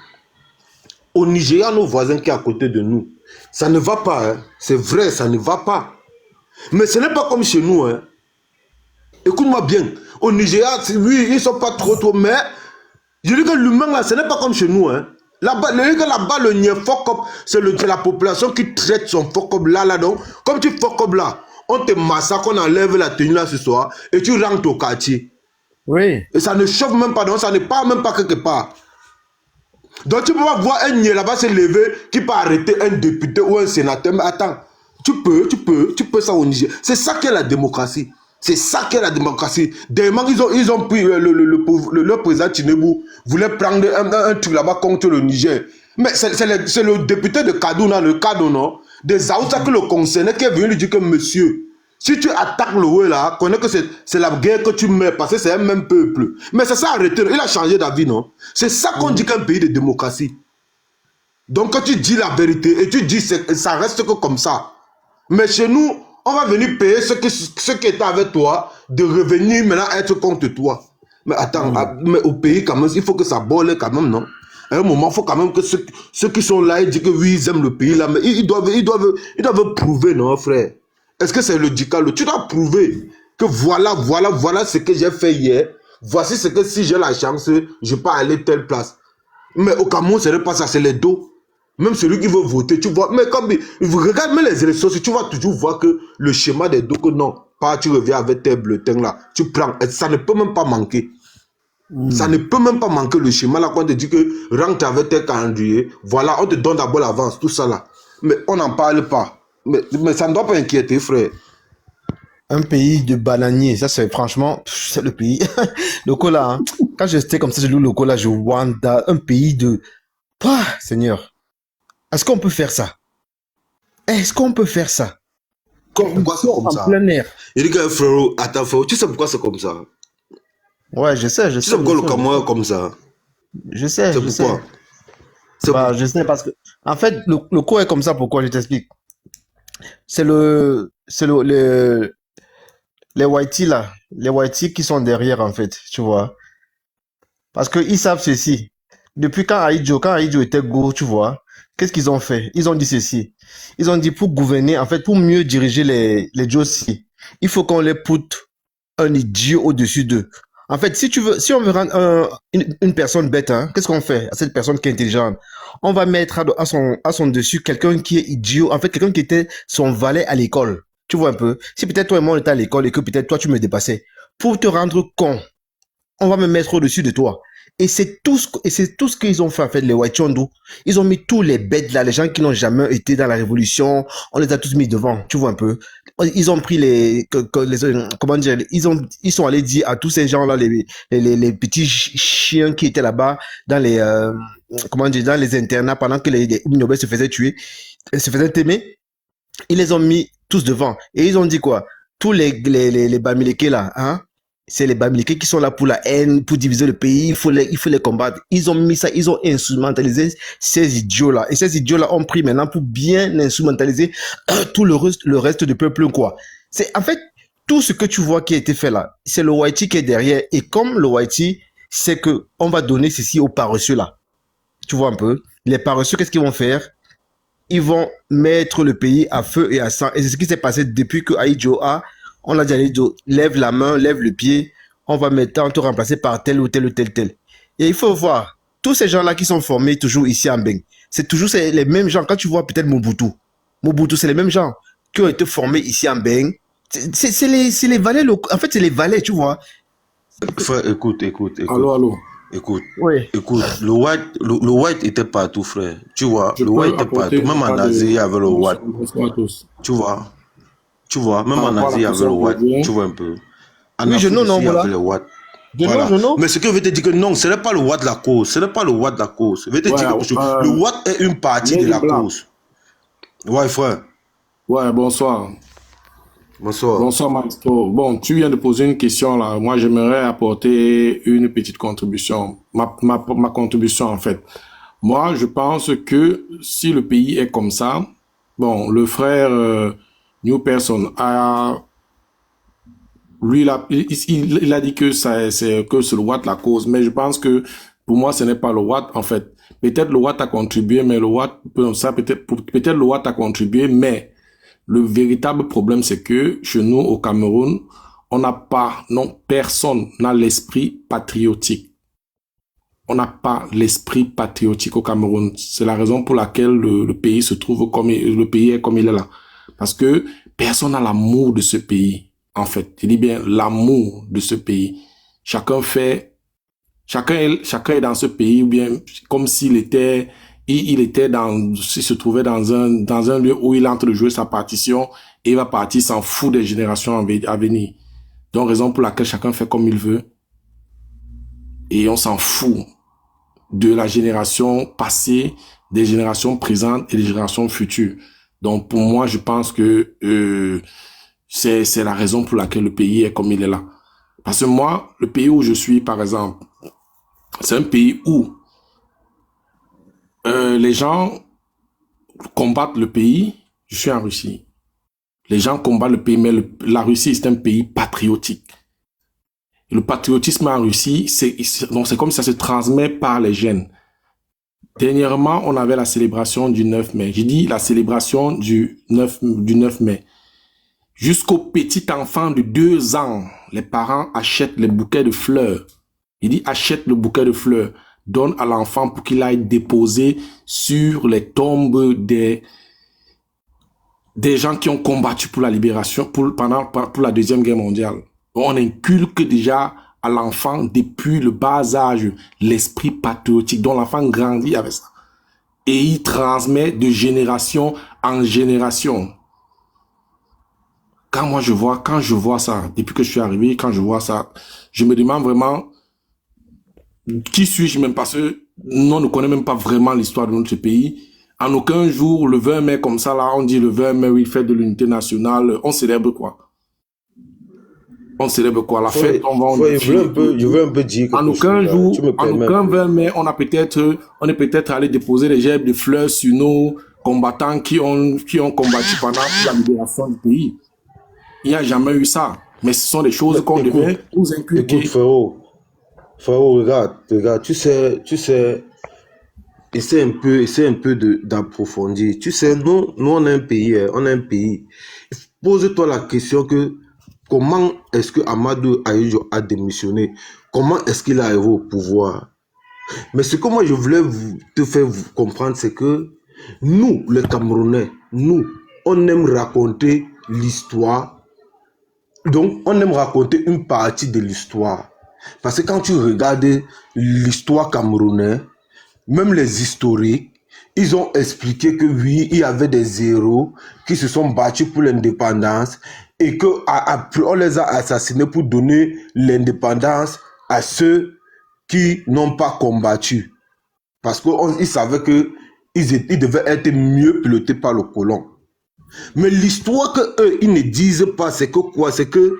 au Nigeria, nos voisins qui sont à côté de nous, ça ne va pas. Hein. C'est vrai, ça ne va pas. Mais ce n'est pas comme chez nous. Hein. Écoute-moi bien. Au Nigeria, oui, ils ne sont pas trop, mais je dis que l'humain, là, ce n'est pas comme chez nous. Hein. Là-bas, le Niefokop, c'est la population qui traite son Fokop là. Donc, comme tu Fokop là, on te massacre, on enlève la tenue là ce soir et tu rentres au quartier. Oui. Et ça ne chauffe même pas, donc ça ne part même pas quelque part. Donc, tu peux pas voir un Nier là-bas se lever qui peut arrêter un député ou un sénateur. Mais attends, tu peux ça au Niger. C'est ça qu'est la démocratie. C'est ça qu'est la démocratie. Dernièrement, ils ont pris le président Tinubu voulait prendre un truc là-bas contre le Niger. Mais c'est le député de Kaduna, le Kaduna, des Aoussa qui le concernait, qui est venu lui dire que monsieur, si tu attaques le Oué là, connais que c'est la guerre que tu mets parce que c'est un même peuple. Mais c'est ça arrêté. Il a changé d'avis, non? C'est ça qu'on dit qu'un pays de démocratie. Donc quand tu dis la vérité et tu dis ça reste que comme ça. Mais chez nous, on va venir payer ceux qui étaient avec toi de revenir maintenant être contre toi. Mais attends, mais au pays quand même, il faut que ça bolle quand même, non? À un moment, il faut quand même que ceux qui sont là, ils disent que oui, ils aiment le pays là, mais ils doivent prouver, non, frère? Est-ce que c'est le dicalo? Tu dois prouver que voilà ce que j'ai fait hier. Voici ce que si j'ai la chance, je peux aller telle place. Mais au Cameroun, ce n'est pas ça, c'est les dos. Même celui qui veut voter, tu vois. Mais comme regarde même les élections, tu vas toujours voir que le schéma des dos, que non, pas tu reviens avec tes bulletins là, tu prends. Et ça ne peut même pas manquer. Ça ne peut même pas manquer le schéma là quand on te dit que rentre avec tes calendriers. Voilà, on te donne d'abord l'avance, tout ça là. Mais on n'en parle pas. Mais ça ne doit pas inquiéter, frère. Un pays de bananiers, ça c'est franchement, c'est le pays. Le Cola, hein. Quand j'étais comme ça, je loue le Cola, je Wanda, un pays de. Ah, Seigneur. Est-ce qu'on peut faire ça? Est-ce qu'on peut faire ça? Pourquoi c'est comme ça? En plein air. Il dit que frérot, attends frérot, tu sais pourquoi c'est comme ça? Ouais, je sais. Tu sais pourquoi le Cameroun est comme ça? Je sais. C'est pourquoi? Bah, je sais parce que, en fait, le cours est comme ça. Pourquoi? Je t'explique. C'est les Whitey là, les Whitey qui sont derrière en fait, tu vois. Parce que ils savent ceci. Depuis quand Aïdjo était go, tu vois, qu'est-ce qu'ils ont fait? Ils ont dit ceci. Ils ont dit pour gouverner, en fait, pour mieux diriger les Jossi, il faut qu'on les pute un idiot au-dessus d'eux. En fait, si on veut rendre une personne bête, hein, qu'est-ce qu'on fait à cette personne qui est intelligente? On va mettre à son dessus quelqu'un qui est idiot, en fait, quelqu'un qui était son valet à l'école. Tu vois un peu? Si peut-être toi et moi on était à l'école et que peut-être toi tu me dépassais, pour te rendre con, on va me mettre au-dessus de toi. Et c'est tout ce qu'ils ont fait, en fait, les Waichondo. Ils ont mis tous les bêtes là, les gens qui n'ont jamais été dans la révolution. On les a tous mis devant, tu vois un peu. Ils ont pris comment dire, ils sont allés dire à tous ces gens là, les petits chiens qui étaient là-bas dans comment dire, dans les internats pendant que les Oumniobé se faisaient tuer, se faisaient aimer. Ils les ont mis tous devant. Et ils ont dit quoi? Tous les Bamileke là, hein? C'est les Bamileke qui sont là pour la haine, pour diviser le pays, il faut les combattre. Ils ont mis ça, ils ont instrumentalisé ces idiots-là. Et ces idiots-là ont pris maintenant pour bien instrumentaliser tout le reste du peuple, quoi. C'est, en fait, tout ce que tu vois qui a été fait là, c'est le Haïti qui est derrière. Et comme le Haïti, c'est que on va donner ceci aux paresseux là. Tu vois un peu? Les paresseux, qu'est-ce qu'ils vont faire? Ils vont mettre le pays à feu et à sang. Et c'est ce qui s'est passé depuis que Aïdjoa, on a dit à Aïdjo, lève la main, lève le pied, on va maintenant te remplacer par tel ou tel ou tel tel. Et il faut voir, tous ces gens-là qui sont formés toujours ici en Beng, c'est toujours les mêmes gens. Quand tu vois peut-être Mobutu, c'est les mêmes gens qui ont été formés ici en Beng. C'est les valets locaux. En fait, c'est les valets, tu vois. Frère, écoute. Allô. Écoute, Oui. écoute, le white était partout, frère. Tu vois, le white était partout. Même en Asie, il y avait le white. Bonsoir à tous. Tu vois, même en Asie, il y avait le white. Tu vois un peu. En Oui, Afrique, non, aussi, il y voilà. avait le white. Voilà. Mais ce que je veux te dire que non, ce n'est pas le white de la cause. Ce n'est pas le white de la cause. Je veux te dire quelque chose. Le white est une partie de la cause. Ouais, frère. Ouais, bonsoir. Bonsoir. Bonsoir, Maestro. Bon, tu viens de poser une question là. Moi, j'aimerais apporter une petite contribution. Ma contribution, en fait. Moi, je pense que si le pays est comme ça, bon, le frère New Person a... Lui, il a dit que c'est le Watt la cause, mais je pense que pour moi, ce n'est pas le Watt, en fait. Peut-être le Watt a contribué, mais le Watt, peut-être le Watt a contribué, mais le véritable problème, c'est que chez nous, au Cameroun, on n'a pas, non, personne n'a l'esprit patriotique. On n'a pas l'esprit patriotique au Cameroun. C'est la raison pour laquelle le pays se trouve le pays est comme il est là. Parce que personne n'a l'amour de ce pays. En fait, je dis bien l'amour de ce pays. Chacun est dans ce pays, ou bien comme s'il était, il se trouvait dans un lieu où il est en train de jouer sa partition et il va partir, s'en fout des générations à venir. Donc, raison pour laquelle chacun fait comme il veut et on s'en fout de la génération passée, des générations présentes et des générations futures. Donc, pour moi, je pense que c'est la raison pour laquelle le pays est comme il est là. Parce que moi, le pays où je suis, par exemple, c'est un pays où les gens combattent le pays. Je suis en Russie. Les gens combattent le pays, mais la Russie, c'est un pays patriotique. Et le patriotisme en Russie, c'est comme ça se transmet par les gènes. Dernièrement, on avait la célébration du 9 mai. J'ai dit la célébration du 9 mai. Jusqu'au petit enfant de 2 ans, les parents achètent les bouquets de fleurs. Il dit achète le bouquet de fleurs, donne à l'enfant pour qu'il aille déposer sur les tombes des gens qui ont combattu pour la libération, pour la Deuxième Guerre mondiale. On inculque déjà à l'enfant depuis le bas âge l'esprit patriotique dont l'enfant grandit avec ça. Et il transmet de génération en génération. Quand je vois ça, depuis que je suis arrivé, quand je vois ça, je me demande vraiment qui suis-je même, parce que nous, on ne connaît même pas vraiment l'histoire de notre pays. En aucun jour, le 20 mai comme ça, là, on dit le 20 mai, oui, fête de l'unité nationale, on célèbre quoi? On célèbre quoi? La fête, je veux un peu dire en aucun jour, en aucun 20 mai, on est peut-être allé déposer des gerbes de fleurs sur nos combattants qui ont combattu pendant la libération du pays. Il n'y a jamais eu ça. Mais ce sont des choses qu'on devait nous inculquer. Écoute, frérot, regarde, tu sais, essaie un peu d'approfondir. Tu sais, nous, on a un pays, Pose-toi la question que, comment est-ce que Amadou Ahidjo a démissionné? Comment est-ce qu'il est arrivé au pouvoir? Mais ce que moi, je voulais te faire comprendre, c'est que nous, les Camerounais, on aime raconter l'histoire. Donc, on aime raconter une partie de l'histoire. Parce que quand tu regardes l'histoire camerounaise, même les historiques, ils ont expliqué que oui, il y avait des héros qui se sont battus pour l'indépendance et qu'on les a assassinés pour donner l'indépendance à ceux qui n'ont pas combattu. Parce qu'ils savaient qu'ils devaient être mieux pilotés par le colon. Mais l'histoire qu'eux, ils ne disent pas, c'est que quoi? C'est que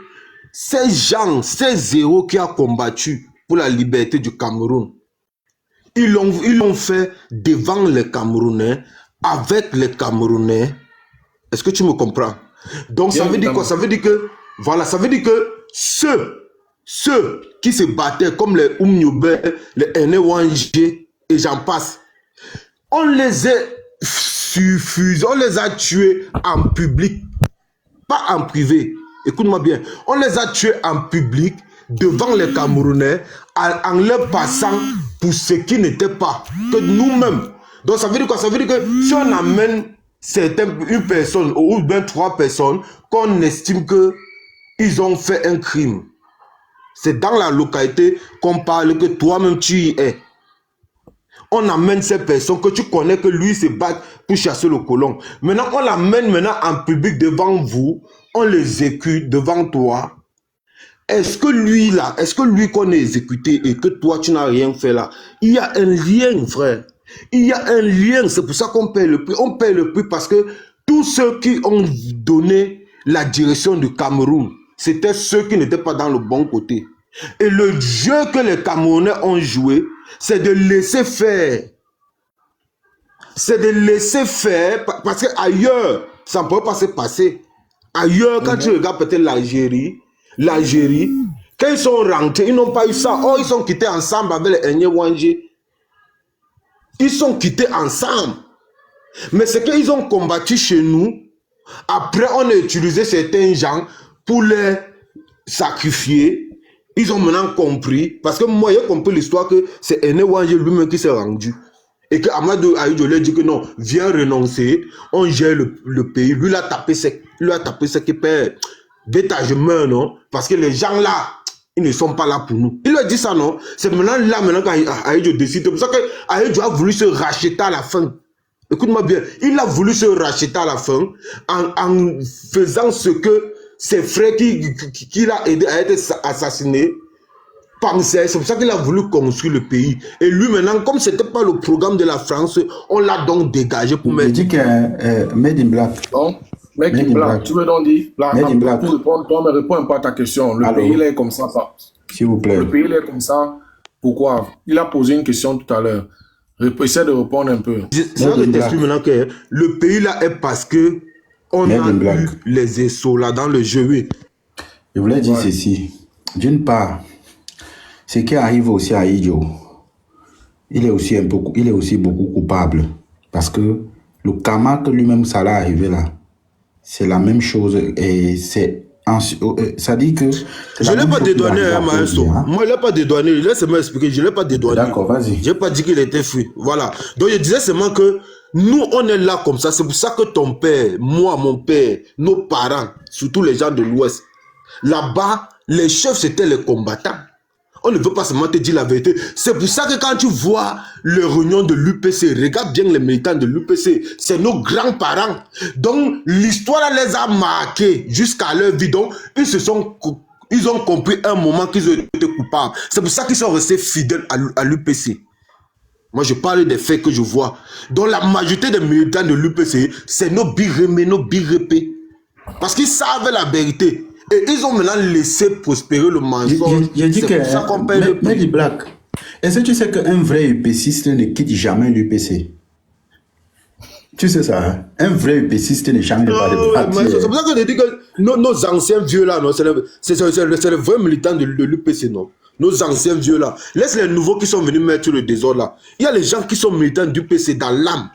ces gens, ces héros qui ont combattu pour la liberté du Cameroun, ils l'ont fait devant les Camerounais, avec les Camerounais. Est-ce que tu me comprends? Donc ça veut dire quoi? Ça veut dire que, voilà, ça veut dire que ceux qui se battaient comme les Oumnioube, les Enewanje et j'en passe, on les a suffusés, on les a tués en public, pas en privé. Écoute-moi bien, on les a tués en public devant les Camerounais en leur passant pour ce qui n'était pas que nous-mêmes. Donc ça veut dire quoi? Ça veut dire que si on amène une personne ou bien 3 personnes qu'on estime que ils ont fait un crime, c'est dans la localité qu'on parle que toi-même tu y es. On amène ces personnes que tu connais que lui se bat pour chasser le colon. Maintenant, on l'amène maintenant en public devant vous, on l'exécute devant toi. Est-ce que lui là, est-ce que lui qu'on a exécuté et que toi tu n'as rien fait là? Il y a un lien, frère. Il y a un lien, c'est pour ça qu'on paye le prix. On paye le prix parce que tous ceux qui ont donné la direction du Cameroun, c'était ceux qui n'étaient pas dans le bon côté. Et le jeu que les Camerounais ont joué, c'est de laisser faire. C'est de laisser faire parce qu'ailleurs, ça ne peut pas se passer. Ailleurs, quand tu regardes peut-être l'Algérie, quand ils sont rentrés, ils n'ont pas eu ça. Oh, ils sont quittés ensemble avec les Enewanje. Ils sont quittés ensemble. Mais c'est qu'ils ont combattu chez nous. Après, on a utilisé certains gens pour les sacrifier. Ils ont maintenant compris. Parce que moi, j'ai compris l'histoire que c'est Enewanje lui-même qui s'est rendu. Et que Amadou Aïdjo lui a dit que non, viens renoncer. On gère le pays. Lui, il a tapé sec. Lui a tapé sec et père. Bêta, je meurs, non? Parce que les gens là, ils ne sont pas là pour nous. Il a dit ça, non? C'est maintenant quand Aïdjo décide. C'est pour ça que Aïdjo a voulu se racheter à la fin. Écoute-moi bien. Il a voulu se racheter à la fin en faisant ce que ses frères qui l'a aidé à être assassiné pensaient. C'est pour ça qu'il a voulu construire le pays. Et lui, maintenant, comme ce n'était pas le programme de la France, on l'a donc dégagé pour mettre. Il dit que Made in Black. Bon. Mec in Black, tu veux donc dire, toi, mais réponds pas à ta question. Le pays, il est comme ça, pas. S'il vous plaît. Le pays, il est comme ça. Pourquoi? Il a posé une question tout à l'heure. Essaie de répondre un peu. C'est là que je t'explique maintenant que le pays là est parce que on a eu les essais là dans le jeu. Oui. Je voulais dire ceci. D'une part, ce qui arrive aussi à Aïdjo, il est aussi beaucoup coupable. Parce que le karma que lui-même, ça l'a arrivé là, c'est la même chose et c'est ça dit que je l'ai pas dédouané, maestro. Moi, je l'ai pas dédouané. Laisse-moi expliquer. Je l'ai pas dédouané. D'accord, vas-y. J'ai pas dit qu'il était fui. Voilà. Donc je disais seulement que nous, on est là comme ça. C'est pour ça que ton père, moi, mon père, nos parents, surtout les gens de l'Ouest, là-bas, les chefs c'était les combattants. On ne veut pas seulement te dire la vérité. C'est pour ça que quand tu vois les réunions de l'UPC, regarde bien les militants de l'UPC, c'est nos grands-parents. Donc, l'histoire les a marqués jusqu'à leur vie. Donc, ils ont compris un moment qu'ils ont été coupables. C'est pour ça qu'ils sont restés fidèles à l'UPC. Moi, je parle des faits que je vois. Donc, la majorité des militants de l'UPC, c'est nos biremés, nos birépés. Parce qu'ils savent la vérité. Et ils ont maintenant laissé prospérer le mensonge. Je dis que Made in Black, est-ce que tu sais qu'un vrai UPCiste ne quitte jamais l'UPC? Tu sais ça, hein? Un vrai UPCiste ne change pas de parti. C'est pour ça que je dis que nos anciens vieux là, c'est le vrai militant de l'UPC, non? Nos anciens vieux là. Laisse les nouveaux qui sont venus mettre le désordre là. Il y a les gens qui sont militants du PC dans l'âme.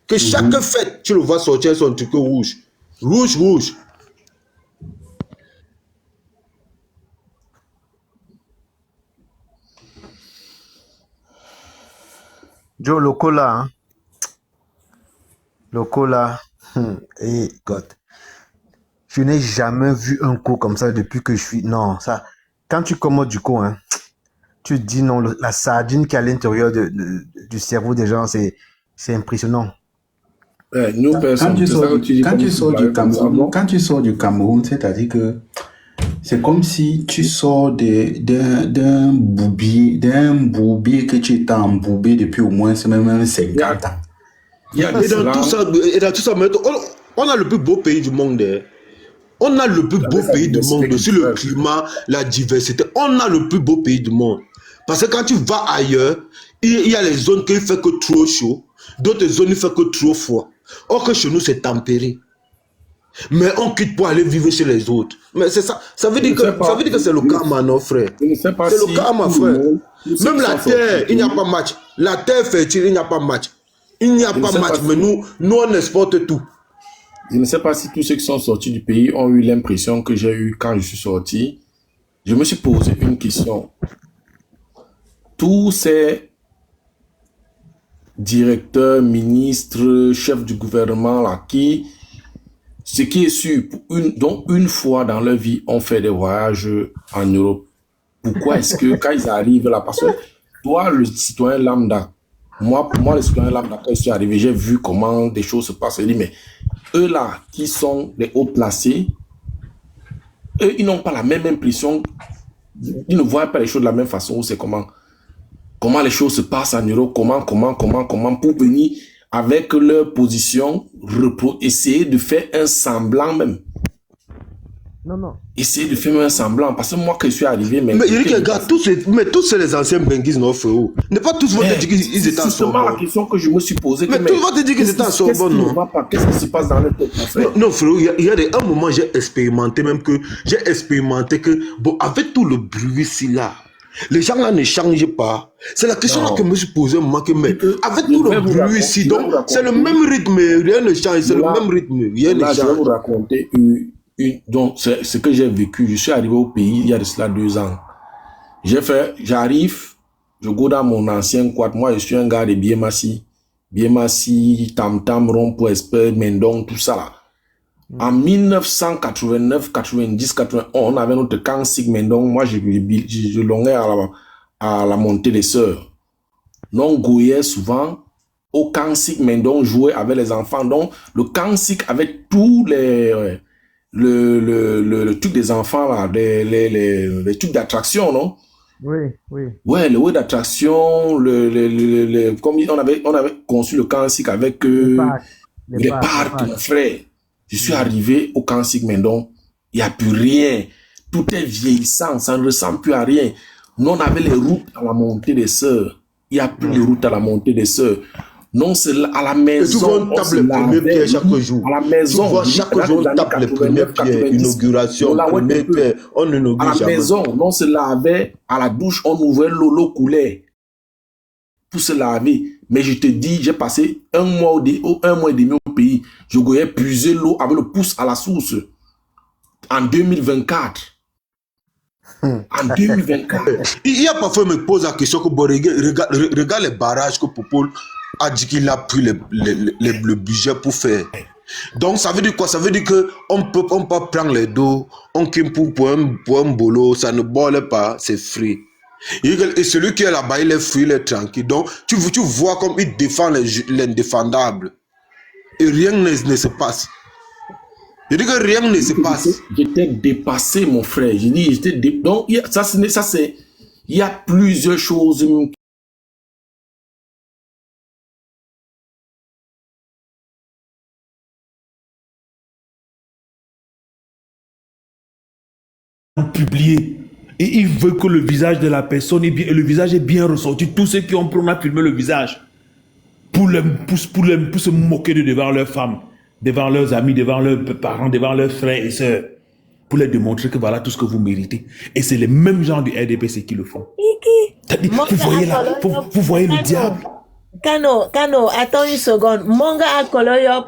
Que chaque fête, tu le vois sortir son truc rouge. Rouge, rouge. Joe Locola, hein? Locola, hey God, je n'ai jamais vu un coup comme ça depuis que je suis. Non, ça, quand tu commandes du coup, hein, tu dis non, la sardine qui est à l'intérieur du cerveau des gens, c'est impressionnant. Nous, personne, c'est ça que tu dis. Quand tu sors du Cameroun, quand tu sors du Cameroun, c'est-à-dire que c'est comme si tu sors d'un boubier que tu étais embourbé depuis au moins même 50 ans. Et dans tout ça, mais on a le plus beau pays du monde. Hein. On a le plus beau pays du monde sur le climat, la diversité. On a le plus beau pays du monde. Parce que quand tu vas ailleurs, il y a les zones qui ne font que trop chaud, d'autres zones qui ne font que trop froid. Or que chez nous, c'est tempéré. Mais on quitte pour aller vivre chez les autres. Mais c'est ça. Ça veut dire que c'est le karma, non, frère. C'est le karma, frère. Même la terre, il n'y a pas match. La terre fertile, il n'y a pas match. Il n'y a pas match, mais nous, on exporte tout. Je ne sais pas si tous ceux qui sont sortis du pays ont eu l'impression que j'ai eu quand je suis sorti. Je me suis posé une question. Tous ces directeurs, ministres, chefs du gouvernement là, ce qui est sûr, donc une fois dans leur vie, ont fait des voyages en Europe. Pourquoi est-ce que quand ils arrivent là, parce que toi, le citoyen lambda, pour moi, le citoyen lambda, quand je suis arrivé, j'ai vu comment des choses se passent. Je dis, mais eux là, qui sont les hauts placés, eux, ils n'ont pas la même impression, ils ne voient pas les choses de la même façon. C'est comment les choses se passent en Europe, comment, pour venir avec leur position, essayer de faire un semblant même. Non. Essayer de faire un semblant. Parce que moi, que je suis arrivé... Mais il dit, regarde, tous c'est les anciens Benguis, non, frérot. Ne pas tous vont te dire qu'ils étaient en Sorbonne. C'est justement la question que je me suis posée. Mais tous vont te dire qu'ils étaient en Sorbonne, non. Qu'est-ce qui se passe dans leur tête, en fait? Non, frérot, il y a un moment, j'ai expérimenté que, bon, avec tout le bruit ici, là, les gens là ne changent pas. C'est la question là que je me suis posée, moi, mais avec tout le bruit ici, donc c'est le même rythme, rien ne change, c'est le même rythme, rien ne change. Je vais vous raconter donc ce que j'ai vécu. Je suis arrivé au pays il y a de cela 2 ans. J'arrive, je go dans mon ancien quad. Moi, je suis un gars de Biémassi, Tam Tam, Rompo, Esper, Mendong, tout ça là. En 1989, 90, 91, on avait notre camp Sig Mendong. Moi, je longeais à la montée des sœurs. Non, goyait souvent au camp Sig Mendong, jouait avec les enfants. Donc, le camp Sig avec tous les le truc des enfants là, les trucs d'attraction, non? Oui. Ouais, le web d'attraction, comme on avait conçu le camp Sig avec les parcs, mon frère. Je suis arrivé au camp Sig Mendong, il n'y a plus rien. Tout est vieillissant, ça ne ressemble plus à rien. Nous, on avait les routes à la montée des sœurs. Il n'y a plus de routes à la montée des sœurs. Non, c'est à la maison. Et tu vois, on tape les premières pierres chaque jour. À la maison. Tu vois, chaque jour, on tape les premières pierres. Inauguration, première pierre. On inaugure à la maison, on se lavait. À la douche, on ouvrait l'eau coulait. Pour se laver. Mais je te dis, j'ai passé un mois et demi au pays. Je voyais puiser l'eau avec le pouce à la source. En 2024. En 2024. Il y a parfois, me pose la question que regarde les barrages que Popol a dit qu'il a pris le budget pour faire. Donc ça veut dire quoi? Ça veut dire que on peut pas prendre les dos, on kim pour un boulot, ça ne bolle pas, c'est free. Et celui qui est là-bas, il est free, il est tranquille. Donc tu vois comme il défend l'indéfendable. Et rien ne se passe. Je dis que rien ne se passe. J'étais dépassé, mon frère. Je dis, donc, il y a plusieurs choses publié. Et il veut que le visage de la personne le visage est bien ressorti. Tous ceux qui ont pris, on a filmé le visage pour se moquer devant leurs femmes, devant leurs amis, devant leurs parents, devant leurs frères et sœurs, pour leur démontrer que voilà tout ce que vous méritez. Et c'est les mêmes gens du RDPC qui le font. Vous voyez là, vous voyez le diable. Kano, attends une seconde. Monga Akoloyop.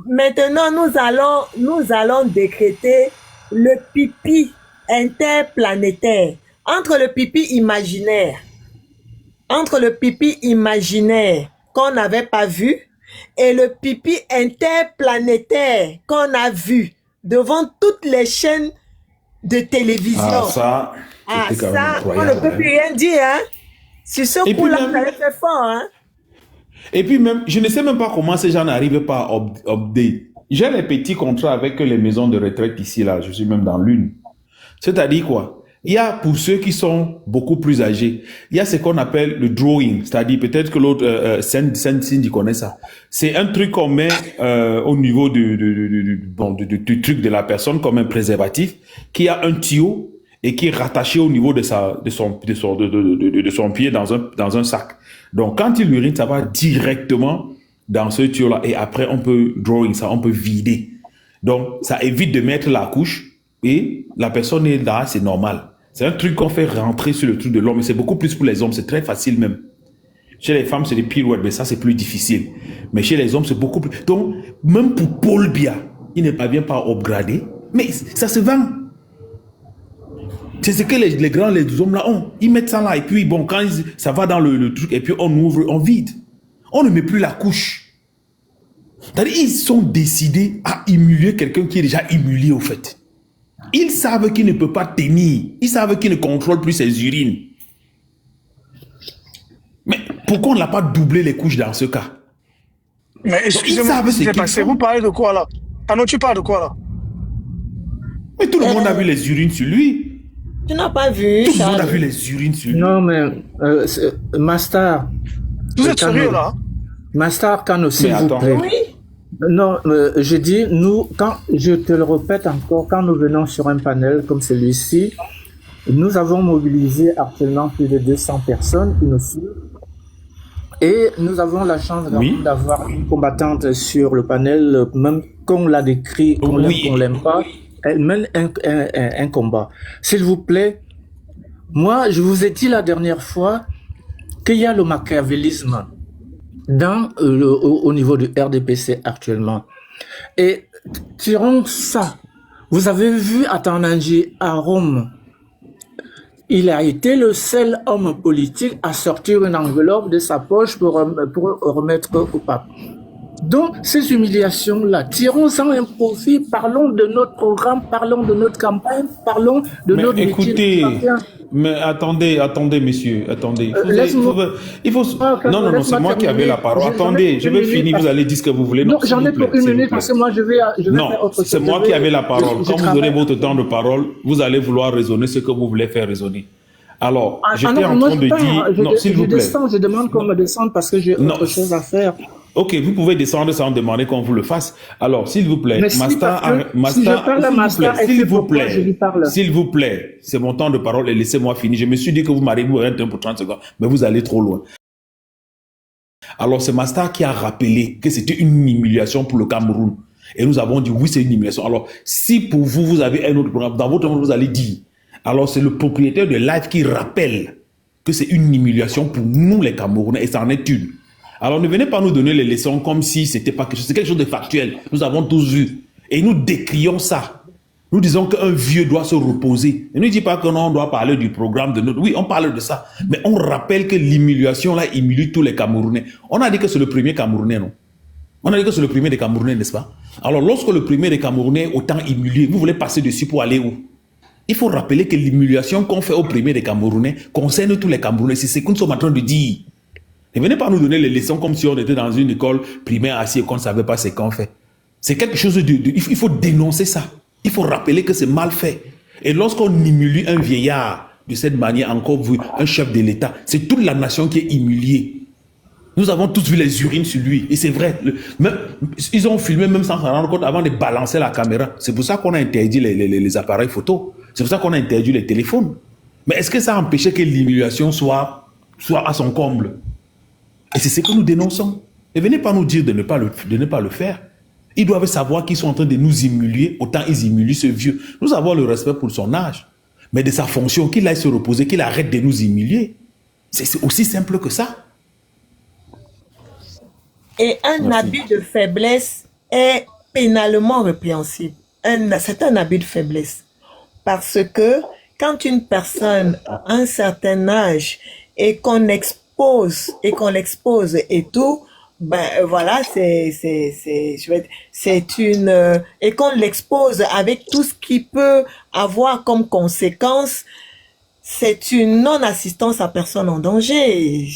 Maintenant, nous allons décréter le pipi interplanétaire. Entre le pipi imaginaire qu'on n'avait pas vu et le pipi interplanétaire qu'on a vu devant toutes les chaînes de télévision. Ah, ça, Ah, c'était quand même ça, on ne incroyable. peut plus rien dire, hein. Sur ce Et puis coup-là, même- ça a fait fort, hein. Et puis même, je ne sais même pas comment ces gens n'arrivent pas à update. J'ai les petits contrats avec les maisons de retraite ici, là. Je suis même dans l'une. C'est-à-dire quoi? Il y a pour ceux qui sont beaucoup plus âgés, il y a ce qu'on appelle le drawing. C'est-à-dire peut-être que l'autre, Cindy connaît ça. C'est un truc qu'on met au niveau du truc de la personne comme un préservatif qui a un tuyau et qui est rattaché au niveau de son pied dans un sac. Donc, quand il urine, ça va directement dans ce tuyau-là. Et après, on peut drawing ça, on peut vider. Donc, ça évite de mettre la couche et la personne est là, c'est normal. C'est un truc qu'on fait rentrer sur le truc de l'homme, mais c'est beaucoup plus pour les hommes. C'est très facile même. Chez les femmes, c'est des pirouettes, mais ça, c'est plus difficile. Mais chez les hommes, c'est beaucoup plus... Donc, même pour Paul Biya, il ne parvient pas à upgrader, mais ça se vend. C'est ce que les grands, les hommes là ont. Ils mettent ça là, et puis bon, quand ça va dans le truc, et puis on ouvre, on vide. On ne met plus la couche. C'est-à-dire, ils sont décidés à humilier quelqu'un qui est déjà humilié, au fait. Ils savent qu'il ne peut pas tenir. Ils savent qu'il ne contrôle plus ses urines. Mais pourquoi on n'a pas doublé les couches dans ce cas? Mais excusez-moi, savent qu'est-ce ce qui s'est qu'ils passé? font. Vous parlez de quoi là? Ah non, tu parles de quoi là? Mais tout le monde a vu les urines sur lui. Tu n'as pas vu, Tout le monde a Charles. vu les urines sur lui. Non, mais Master. Vous êtes sérieux là? Master Kano, s'il Mais vous attends. plaît. Oui. Non, je dis, nous, quand, je te le répète encore, quand nous venons sur un panel comme celui-ci, nous avons mobilisé actuellement plus de 200 personnes qui nous suivent. Et nous avons la chance Oui. d'avoir une combattante sur le panel, même qu'on l'a décrit, qu'on l'aime, Oui. qu'on l'aime pas, elle mène un combat. S'il vous plaît, moi, je vous ai dit la dernière fois qu'il y a le machiavélisme dans, au niveau du RDPC actuellement. Et tirons ça. Vous avez vu à Tananji, à Rome, il a été le seul homme politique à sortir une enveloppe de sa poche pour remettre au pape. Donc, ces humiliations-là, tirons-en un profit, parlons de notre programme, parlons de notre campagne, parlons de Mais notre écoutez, meeting. mais attendez, messieurs, attendez. Il faut, Ah, non, c'est laisse-moi moi qui avais terminer. la parole. J'en ai Attendez, pour je une vais minute finir, parce- vous allez dire ce que vous voulez. Non, j'en s'il ai vous plaît, pour une s'il vous minute plaît. parce que moi, je vais Non, faire autre chose. c'est moi Je qui vais- avais la parole. je Quand vous donnez travaille. votre temps de parole, vous allez vouloir raisonner ce que vous voulez faire raisonner. Alors, Ah, j'étais non, en moi, train je de pars. dire... Non, s'il Je vous plaît. descends, je demande qu'on me descende parce que j'ai Non. autre chose à faire. Ok, vous pouvez descendre sans demander qu'on vous le fasse. Alors, s'il vous plaît, Mais si, Master, parce que si je parle à Master, s'il est-ce vous pourquoi je lui plaît, parle? s'il vous plaît, c'est mon temps de parole et laissez-moi finir. Je me suis dit que vous m'arrivez vous arrêtez pour 30 secondes, mais vous allez trop loin. Alors, c'est Master qui a rappelé que c'était une humiliation pour le Cameroun. Et nous avons dit, oui, c'est une humiliation. Alors, si pour vous, vous avez un autre programme, dans votre monde, vous allez dire. Alors, c'est le propriétaire de Live qui rappelle que c'est une humiliation pour nous, les Camerounais, et ça en est une. Alors, ne venez pas nous donner les leçons comme si c'était pas quelque chose. C'est quelque chose de factuel. Nous avons tous vu. Et nous décrions ça. Nous disons qu'un vieux doit se reposer. Et ne dis pas que non, on doit parler du programme de notre... Oui, on parle de ça. Mais on rappelle que l'humiliation, là, humilie tous les Camerounais. On a dit que c'est le premier Camerounais, non? On a dit que c'est le premier des Camerounais, n'est-ce pas? Alors, lorsque le premier des Camerounais est autant humilié, vous voulez passer dessus pour aller où? Il faut rappeler que l'humiliation qu'on fait au premier des Camerounais concerne tous les Camerounais. C'est ce que nous sommes en train de dire. Ne venez pas nous donner les leçons comme si on était dans une école primaire assis et qu'on ne savait pas ce qu'on fait. C'est quelque chose il faut dénoncer ça. Il faut rappeler que c'est mal fait. Et lorsqu'on humilie un vieillard de cette manière, encore vu, un chef de l'État, c'est toute la nation qui est humiliée. Nous avons tous vu les urines sur lui. Et c'est vrai. Ils ont filmé même sans s'en rendre compte avant de balancer la caméra. C'est pour ça qu'on a interdit les appareils photo. C'est pour ça qu'on a interdit les téléphones. Mais est-ce que ça a empêché que l'humiliation soit à son comble? Et c'est ce que nous dénonçons. Et venez pas nous dire de ne pas le faire. Ils doivent savoir qu'ils sont en train de nous humilier, autant ils humilient ce vieux. Nous avons le respect pour son âge. Mais de sa fonction, qu'il aille se reposer, qu'il arrête de nous humilier. C'est aussi simple que ça. Et un abus de faiblesse est pénalement répréhensible. C'est un abus de faiblesse. Parce que quand une personne a un certain âge et qu'on l'expose et tout, voilà, c'est une, et qu'on l'expose avec tout ce qui peut avoir comme conséquence, c'est une non-assistance à personne en danger.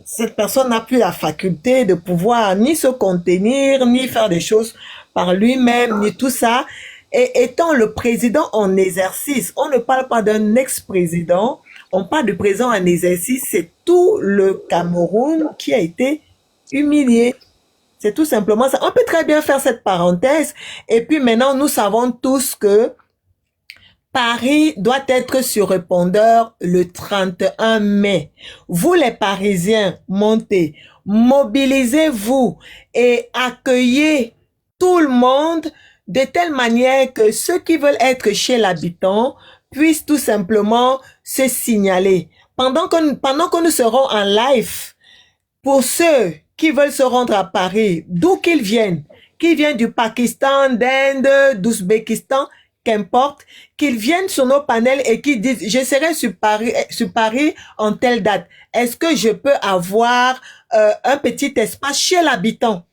Cette personne n'a plus la faculté de pouvoir ni se contenir, ni faire des choses par lui-même, ni tout ça. Et étant le président en exercice, on ne parle pas d'un ex-président, on parle du président en exercice, c'est tout le Cameroun qui a été humilié. C'est tout simplement ça. On peut très bien faire cette parenthèse. Et puis maintenant, nous savons tous que Paris doit être sur répondeur le 31 mai. Vous les Parisiens, montez, mobilisez-vous et accueillez tout le monde de telle manière que ceux qui veulent être chez l'habitant puissent tout simplement se signaler. Pendant que nous serons en live, pour ceux qui veulent se rendre à Paris, d'où qu'ils viennent du Pakistan, d'Inde, d'Ouzbékistan, qu'importe, qu'ils viennent sur nos panels et qu'ils disent, je serai sur Paris en telle date. Est-ce que je peux avoir un petit espace chez l'habitant?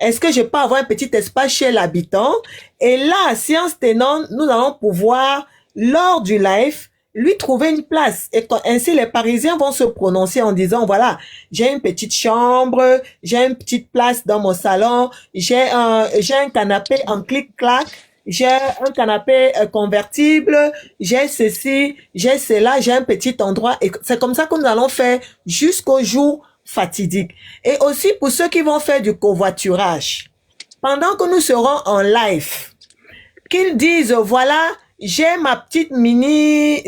Est-ce que je peux avoir un petit espace chez l'habitant? Et là, séance tenante, nous allons pouvoir, lors du live, lui trouver une place. Et ainsi, les Parisiens vont se prononcer en disant, voilà, j'ai une petite chambre, j'ai une petite place dans mon salon, j'ai un canapé en clic-clac, j'ai un canapé convertible, j'ai ceci, j'ai cela, j'ai un petit endroit. Et c'est comme ça que nous allons faire jusqu'au jour fatidique. Et aussi pour ceux qui vont faire du covoiturage. Pendant que nous serons en live, qu'ils disent, voilà, j'ai ma mini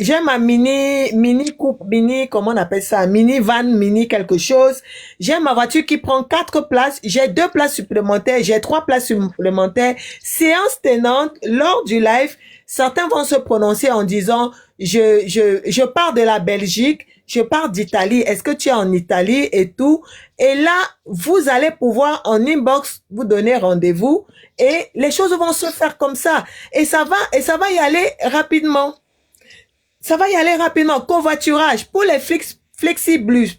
coupe, comment on appelle ça, mini van, mini quelque chose. J'ai ma voiture qui prend 4 places, j'ai 2 places supplémentaires, j'ai 3 places supplémentaires. Séance tenante, lors du live, certains vont se prononcer en disant, je pars de la Belgique, je pars d'Italie, est-ce que tu es en Italie et tout? Et là, vous allez pouvoir en inbox vous donner rendez-vous et les choses vont se faire comme ça. Et ça va y aller rapidement. Ça va y aller rapidement. Covoiturage pour les flexibus.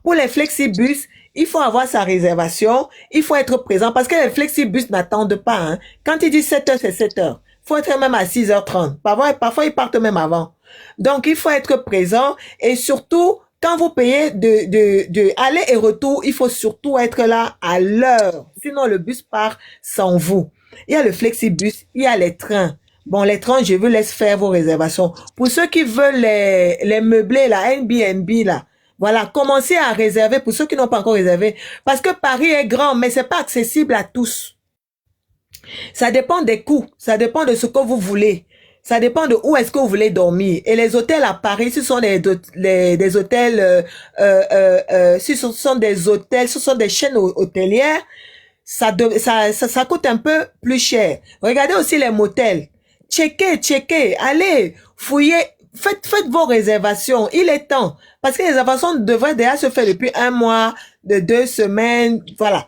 Pour les flexibus, il faut avoir sa réservation, il faut être présent parce que les flexibus n'attendent pas. Hein. Quand ils disent 7 heures, c'est 7 heures. Il faut être même à 6h30. Parfois, ils partent même avant. Donc, il faut être présent et surtout, quand vous payez de aller et retour, il faut surtout être là à l'heure. Sinon, le bus part sans vous. Il y a le flexibus, il y a les trains. Bon, les trains, je vous laisse faire vos réservations. Pour ceux qui veulent les meublés, la Airbnb, là, voilà, commencez à réserver pour ceux qui n'ont pas encore réservé. Parce que Paris est grand, mais c'est pas accessible à tous. Ça dépend des coûts, ça dépend de ce que vous voulez. Ça dépend de où est-ce que vous voulez dormir. Et les hôtels à Paris, ce sont des hôtels, ce sont des chaînes hôtelières, ça coûte un peu plus cher. Regardez aussi les motels. Checkez, allez, fouillez, faites vos réservations. Il est temps. Parce que les réservations devraient déjà se faire depuis 1 mois, de 2 semaines, voilà.